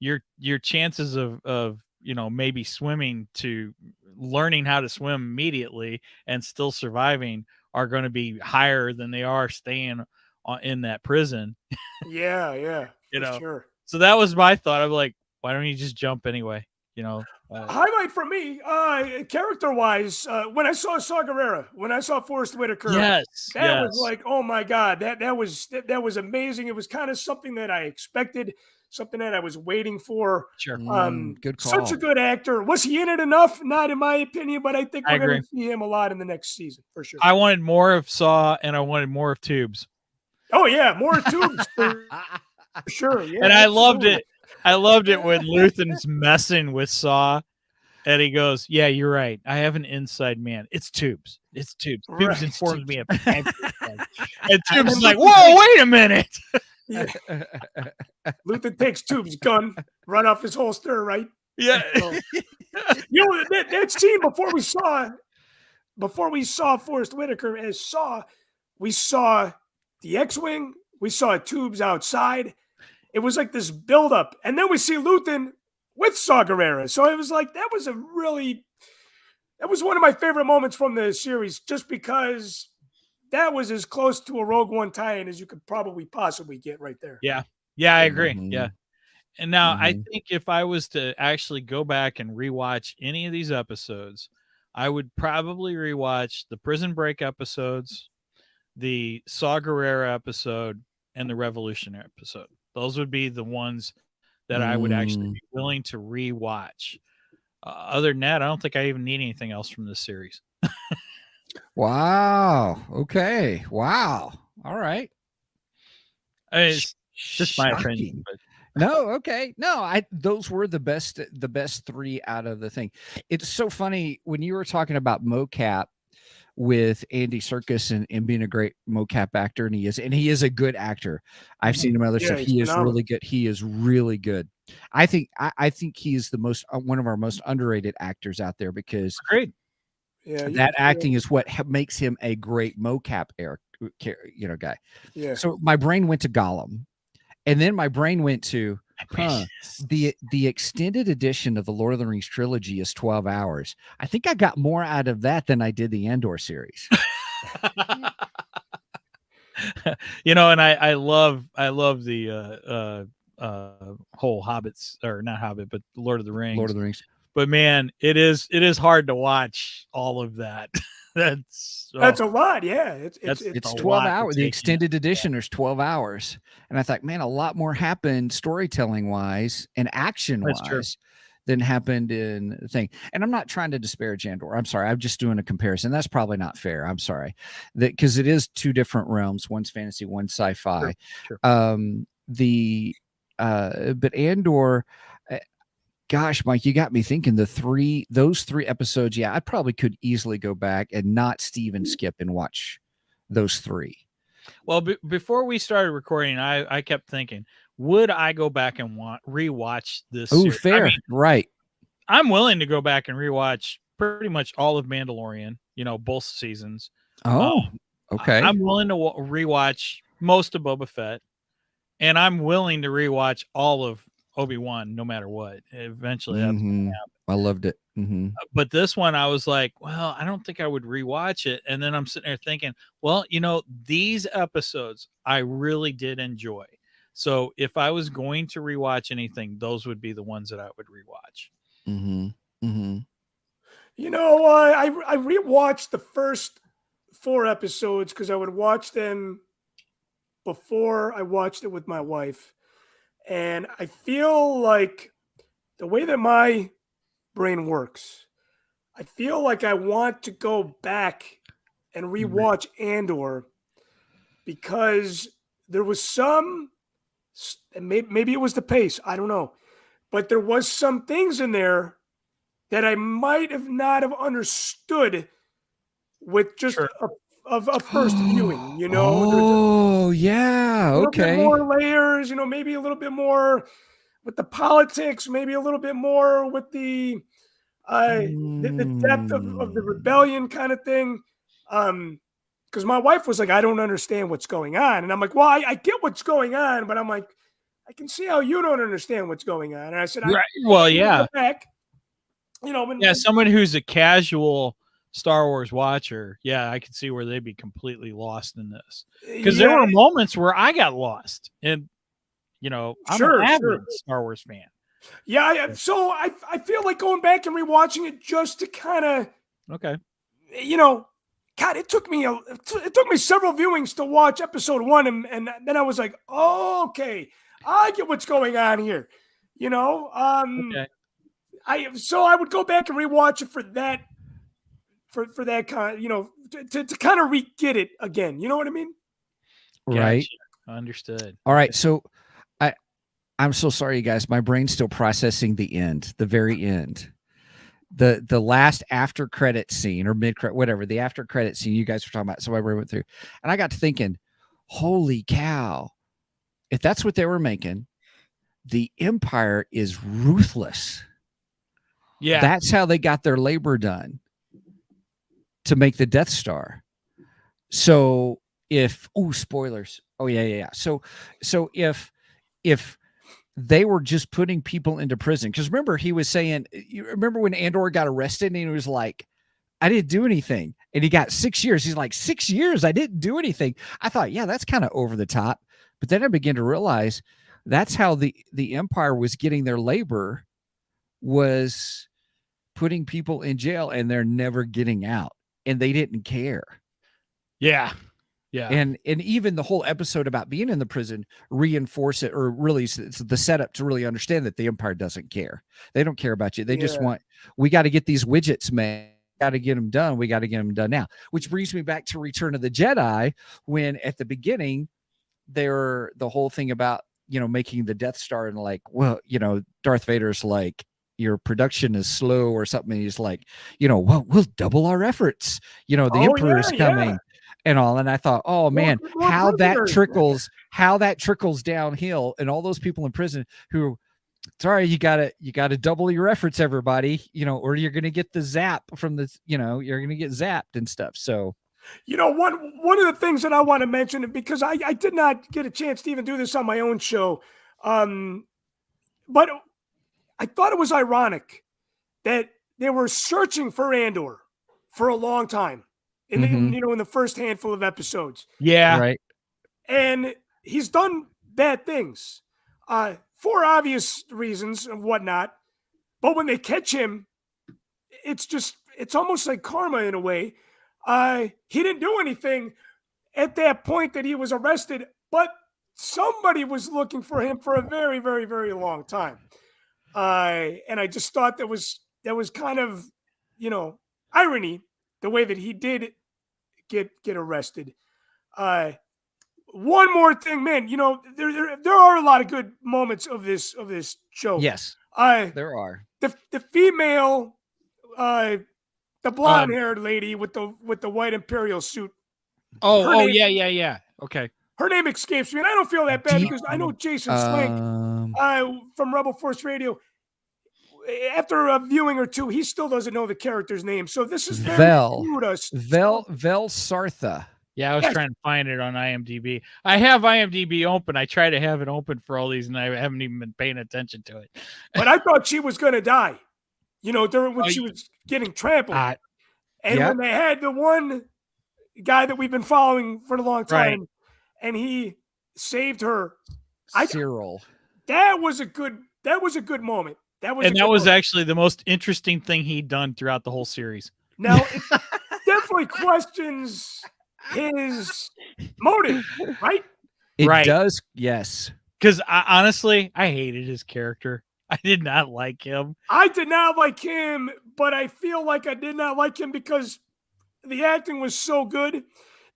Your chances of maybe swimming to learning how to swim immediately and still surviving are going to be higher than they are staying in that prison. Yeah, for sure. So that was my thought. I'm like, why don't you just jump anyway? Highlight for me, character-wise, when I saw Saw Gerrera, when I saw Forrest Whitaker, Yes, that was like, oh my God, that was amazing. It was kind of something that I expected, something that I was waiting for. Sure. Good call. Such a good actor. Was he in it enough? Not in my opinion, but I think I we're going agree. to see him a lot in the next season for sure. I wanted more of Saw and I wanted more of Tubes. Oh yeah, more tubes for sure. Yeah, And I loved absolutely. it. I loved it when Luthen's messing with Saw and he goes, yeah, you're right. I have an inside man. It's Tubes. It's Tubes. Tubes Right. informs me of everything. And Tubes is like, whoa, wait a minute. Yeah. Luther takes Tube's gun right off his holster, right? Yeah. So, that scene before we saw Forrest Whitaker as Saw, we saw the X-Wing, we saw Tubes outside. It was like this buildup. And then we see Luthen with Saw Gerrera. So it was like, that was one of my favorite moments from the series, just because that was as close to a Rogue One tie-in as you could probably possibly get right there. Yeah. Yeah, I agree. Mhm. Yeah. And now I Mhm. think if I was to actually go back and rewatch any of these episodes, I would probably rewatch the Prison Break episodes, the Saw Gerrera episode, and the Revolution episode. Those would be the ones that I would actually be willing to rewatch. Other than that, I don't think I even need anything else from this series. Wow. Okay. Wow. All right. It's just my opinion. Shocking. But No, okay. No, those were the best three out of the thing. It's so funny when you were talking about mocap with Andy Serkis and being a great mocap actor, and he is a good actor. I've seen him other Yeah, stuff. he's He is phenomenal. really good. He is really good. I think he is the most one of our most underrated actors out there, because great. Yeah, that acting is what makes him a great mocap guy. Yeah. So my brain went to Gollum, And then my brain went to, My the extended edition of the Lord of the Rings trilogy is 12 hours. I think I got more out of that than I did the Andor series. You know, and I love the whole Hobbits, or not Hobbit, but Lord of the Rings. Lord of the Rings. But man, it is hard to watch all of that. That's a lot. Yeah, That's- It's a 12 lot to hours. The take in. extended edition is 12 hours. And I thought, man, a lot more happened storytelling wise and action That's true. wise than happened in the thing. And I'm not trying to disparage Andor. I'm sorry. I'm just doing a comparison. That's probably not fair. I'm sorry. Because it is two different realms. One's fantasy, one's sci-fi. Sure. But Andor, gosh, Mike, you got me thinking those three episodes. Yeah, I probably could easily go back and not Steve and skip and watch those three. Well, before we started recording, I kept thinking, would I go back and rewatch this? Oh, series? fair. I mean, Right. I'm willing to go back and rewatch pretty much all of Mandalorian, you know, both seasons. Oh, okay. I'm willing to rewatch most of Boba Fett, and I'm willing to rewatch all of Obi-Wan, no matter what. Eventually, that's gonna happen. I loved it. But this one, I was like, well, I don't think I would rewatch it. And then I'm sitting there thinking, well, you know, these episodes I really did enjoy. So if I was going to rewatch anything, those would be the ones that I would rewatch. You know, I rewatched the first 4 episodes because I would watch them before I watched it with my wife. And I feel like the way that my brain works, I feel like I want to go back and rewatch Andor because there was some, maybe it was the pace, I don't know, but there was some things in there that I might have not have understood with just a first viewing, you know. Oh, yeah. A little Okay. bit more layers, you know, maybe a little bit more with the politics, maybe a little bit more with the depth of the rebellion kind of thing. Because my wife was like, I don't understand what's going on. And I'm like, well, I get what's going on, but I'm like, I can see how you don't understand what's going on. And I said, right. Well, yeah. Back, you know, someone who's a casual Star Wars watcher, yeah, I could see where they'd be completely lost in this. Because there were moments where I got lost. And, you know, I'm an avid Star Wars fan. Yeah, so I feel like going back and rewatching it just to kind of, you know, God, it took me several viewings to watch episode 1, and then I was like, oh, okay, I get what's going on here, you know. So I would go back and rewatch it for that, for that kind, you know, to kind of re-get it again. You know what I mean? Right. Gotcha. Understood. All right, so I'm so sorry, you guys. My brain's still processing the end, the very end. The last after credit scene or mid credit, whatever, the after credit scene you guys were talking about. So I went through and I got to thinking, holy cow, if that's what they were making, the Empire is ruthless. Yeah. That's how they got their labor done to make the Death Star. So spoilers. Oh yeah. So if they were just putting people into prison. Because remember, he was saying, you remember when Andor got arrested and he was like, I didn't do anything. And he got 6 years. He's like, 6 years? I didn't do anything. I thought, yeah, that's kind of over the top. But then I began to realize that's how the Empire was getting their labor, was putting people in jail and they're never getting out. And they didn't care. Yeah. Yeah. And even the whole episode about being in the prison reinforce it, or really it's the setup to really understand that the Empire doesn't care. They don't care about you. They just want, we got to get these widgets made. Got to get them done. We got to get them done now, which brings me back to Return of the Jedi, when at the beginning the whole thing about, you know, making the Death Star, and like, well, you know, Darth Vader's like, your production is slow or something. And he's like, you know, well, we'll double our efforts. You know, the Emperor is coming. And all, and I thought, oh man, how that trickles downhill, and all those people in prison who, sorry, you gotta double your efforts, everybody, you know, or you're gonna get the zap from the, you know, you're gonna get zapped and stuff. So You know, one of the things that I want to mention, because I did not get a chance to even do this on my own show, but I thought it was ironic that they were searching for Andor for a long time Mhm. in the first handful of episodes, Yeah. Right. and he's done bad things for obvious reasons and whatnot. But when they catch him, it's almost like karma in a way. He didn't do anything at that point that he was arrested, but somebody was looking for him for a very, very, very long time. And I just thought that was kind of, irony the way that he did get arrested. One more thing, man. There are a lot of good moments of this show. Yes, Uh, there are. the female, the blonde haired lady with the white imperial suit. Oh, name- yeah. Okay. Her name escapes me, and I don't feel that bad Deep- because I know Jason Swank from Rebel Force Radio. After a viewing or two, he still doesn't know the character's name. So this is very crude us. Vel Sartha. Yeah, I was trying to find it on IMDb. I have IMDb open. I try to have it open for all these, and I haven't even been paying attention to it. But I thought she was going to die, during when she was getting trampled. And when they had the one guy that we've been following for a long time, and he saved her. Cyril. That was a good moment. That was actually the most interesting thing he'd done throughout the whole series. Now, it definitely questions his motive, right? It does, yes. Because honestly, I hated his character. I did not like him. I did not like him, but I feel like I did not like him because the acting was so good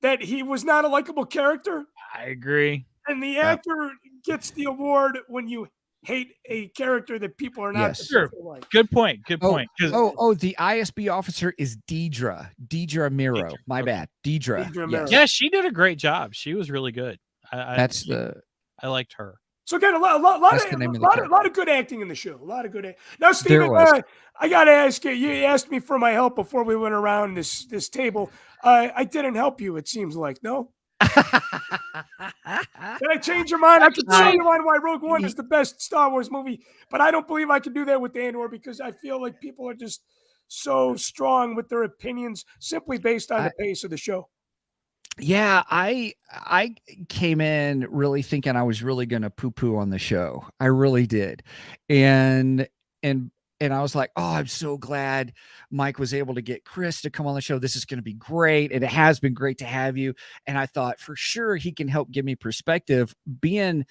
that he was not a likable character. I agree. And the actor gets the award when you hate a character that people are not sure. like. Good point. The ISB officer is Deidre Miro. My bad. Deidre. Yes. Yeah, she did a great job. She was really good. I liked her. So again, a lot of good acting in the show. A lot of good. Now, Steven, I got to ask you. You asked me for my help before we went around this table. I didn't help you. It seems like no. Did I change your mind? I can tell you why Rogue One is the best Star Wars movie, but I don't believe I can do that with Andor because I feel like people are just so strong with their opinions simply based on the pace of the show. Yeah, I came in really thinking I was really going to poo-poo on the show. I really did. And I was like, oh, I'm so glad Mike was able to get Chris to come on the show. This is going to be great. And it has been great to have you. And I thought for sure he can help give me perspective, being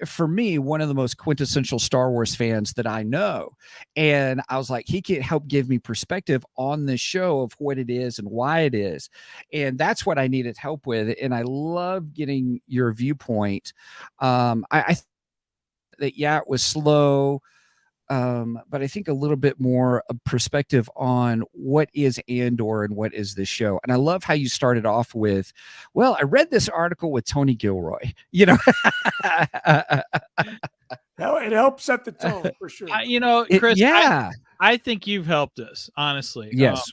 for me, one of the most quintessential Star Wars fans that I know. And I was like, he can help give me perspective on the show of what it is and why it is. And that's what I needed help with. And I love getting your viewpoint. I that, it was slow. But I think a little bit more perspective on what is Andor and what is this show. And I love how you started off with, well, I read this article with Tony Gilroy, It helps set the tone for sure. Chris, I think you've helped us, honestly. Yes.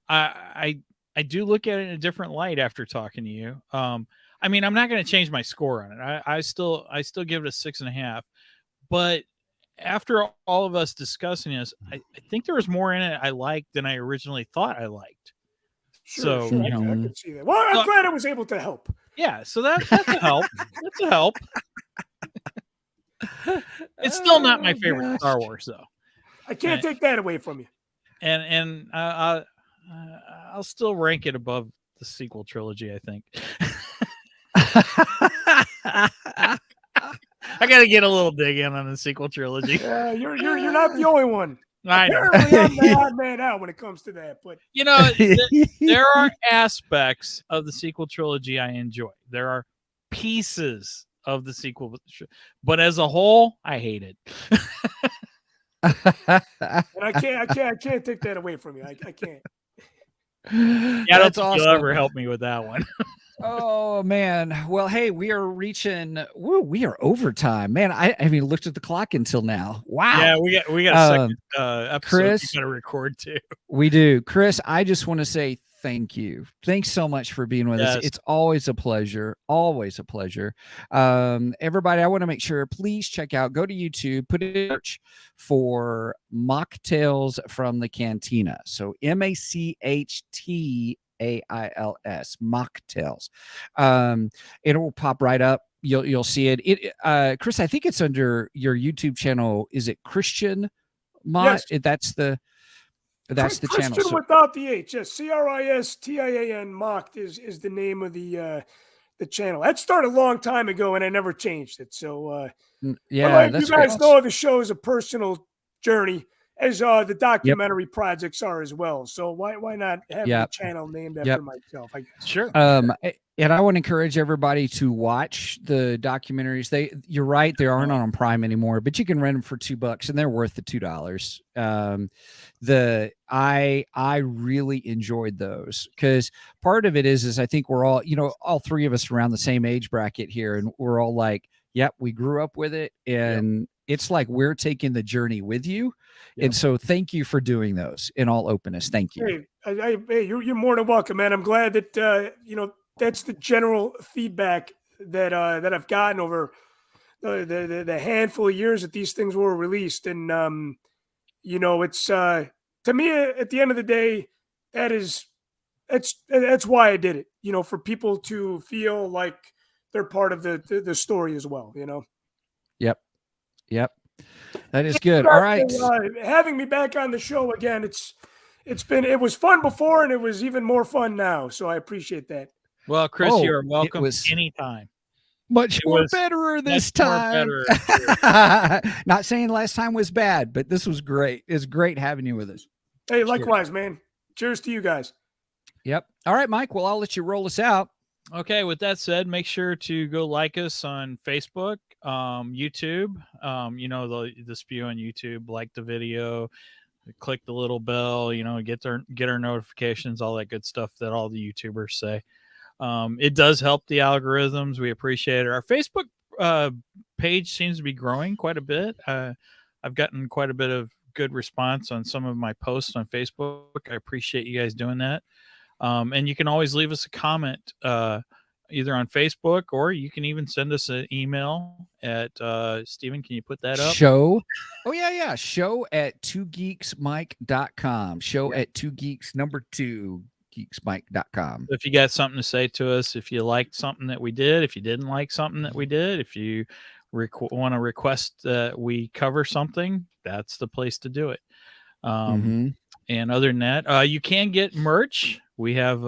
I do look at it in a different light after talking to you. I mean, I'm not going to change my score on it. I still give it a 6.5, but after all of us discussing this, I think there was more in it I liked than I originally thought I liked. Sure, I can see that. Well, I'm glad I was able to help. Yeah, so that's a help. That's a help. It's still not my favorite Star Wars, though. I can't take that away from you. And I'll still rank it above the sequel trilogy, I think. I got to get a little dig in on the sequel trilogy. Yeah, you're not the only one. I know. Apparently, I'm the odd man out when it comes to that. But there are aspects of the sequel trilogy I enjoy. There are pieces of the sequel, but as a whole, I hate it. And I can't take that away from you. I can't. Yeah, that's awesome. You'll ever help me with that one. Oh man. Well, hey, we are overtime. Man, I haven't even looked at the clock until now. Wow. Yeah, we got a second episode Chris, we gotta record too. We do. Chris, I just want to say thank you. Thanks so much for being with us. Yes. It's always a pleasure. Always a pleasure. Everybody, I want to make sure, please check out, go to YouTube, put in search for Mocktails from the Cantina. So MACHTAILS, Mocktails. It will pop right up. You'll see it. Chris, I think it's under your YouTube channel. Is it Christian Mott? Yes. That's the Christian channel. So, without the H. Yes, CRISTIAN Mocked is the name of the channel. That started a long time ago, and I never changed it. So yeah, you that's guys great. know the show is a personal journey, as the documentary projects are as well. So why not have the channel named after myself? I guess. Sure. And I want to encourage everybody to watch the documentaries. You're right, they aren't on Prime anymore, but you can rent them for $2 and they're worth the $2. I really enjoyed those because part of it is I think we're all, all three of us around the same age bracket here, and we're all like, yep, we grew up with it, and it's like we're taking the journey with you. And so thank you for doing those in all openness. Thank you. Hey, you're more than welcome, man. I'm glad that that's the general feedback that I've gotten over the handful of years that these things were released. And it's to me, at the end of the day, that's why I did it, for people to feel like they're part of the story as well, Yep. That is good. All right. Having me back on the show again, it was fun before, and it was even more fun now. So I appreciate that. Well, Chris, you're welcome anytime. Much more better this time. Not saying last time was bad, but this was great. It's great having you with us. Hey, likewise, man. Cheers to you guys. Yep. All right, Mike. Well, I'll let you roll us out. Okay. With that said, make sure to go like us on Facebook, YouTube. The spew on YouTube. Like the video. Click the little bell. Get our notifications. All that good stuff that all the YouTubers say. It does help the algorithms. We appreciate it. Our Facebook page seems to be growing quite a bit. I've gotten quite a bit of good response on some of my posts on Facebook. I appreciate you guys doing that. And you can always leave us a comment either on Facebook, or you can even send us an email at Steven, can you put that up? Show at 2geeksmike.com. At 2geeks2 geeksmike.com. If you got something to say to us, if you liked something that we did, if you didn't like something that we did, if you want to request that we cover something, that's the place to do it. And other than that, you can get merch. We have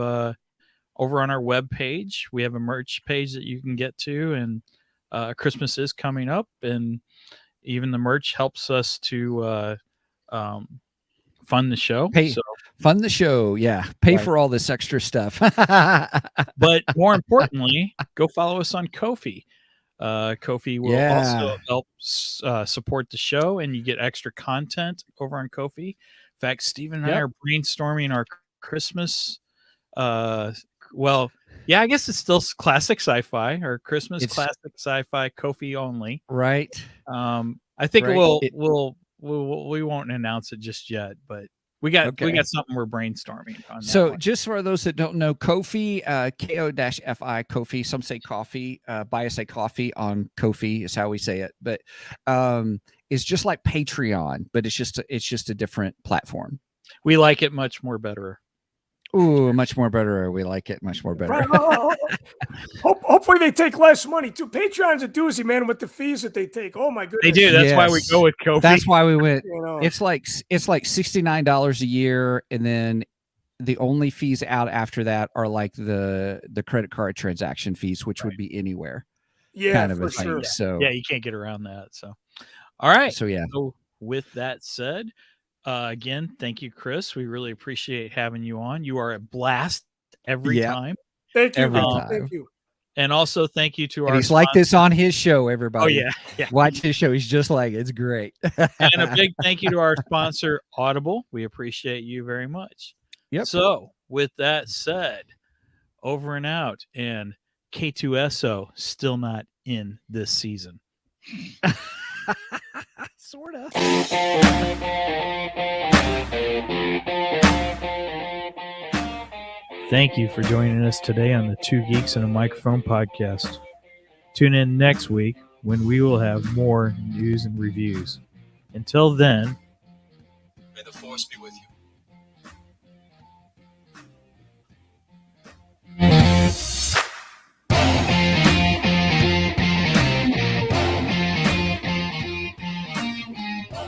over on our web page, we have a merch page that you can get to, and Christmas is coming up, and even the merch helps us to fund the show. Fund the show, yeah. Pay for all this extra stuff. But more importantly, go follow us on Ko-fi. Ko-fi will also help support the show, and you get extra content over on Ko-fi. In fact, Steven and I are brainstorming our Christmas. I guess it's still classic sci-fi or Christmas classic sci-fi Ko-fi only. Right. I think we won't announce it just yet, but we got something we're brainstorming on. So just for those that don't know, Ko-fi, Ko-fi, Ko-fi, some say coffee, I say coffee on Ko-fi is how we say it, but it's just like Patreon, but it's just a different platform. We like it much more better. Ooh, much more better. We like it much more better. Hopefully they take less money too. Patreon's a doozy, man, with the fees that they take. Oh my goodness. They do. That's why we go with Ko-fi. That's why we went. It's like $69 a year, and then the only fees out after that are like the credit card transaction fees, which would be anywhere. Yeah, kind of for a thing. sure. So you can't get around that. So, all right. So with that said, again, thank you, Chris. We really appreciate having you on. You are a blast every time. Thank you. Every time. Thank you. And also thank you to our he's like this on his show, everybody. Oh, yeah. Watch his show. He's just like, it's great. And a big thank you to our sponsor, Audible. We appreciate you very much. Yep. So with that said, over and out, and K2SO still not in this season. Sort of. Thank you for joining us today on the Two Geeks and a Microphone podcast. Tune in next week when we will have more news and reviews. Until then, may the force be with you.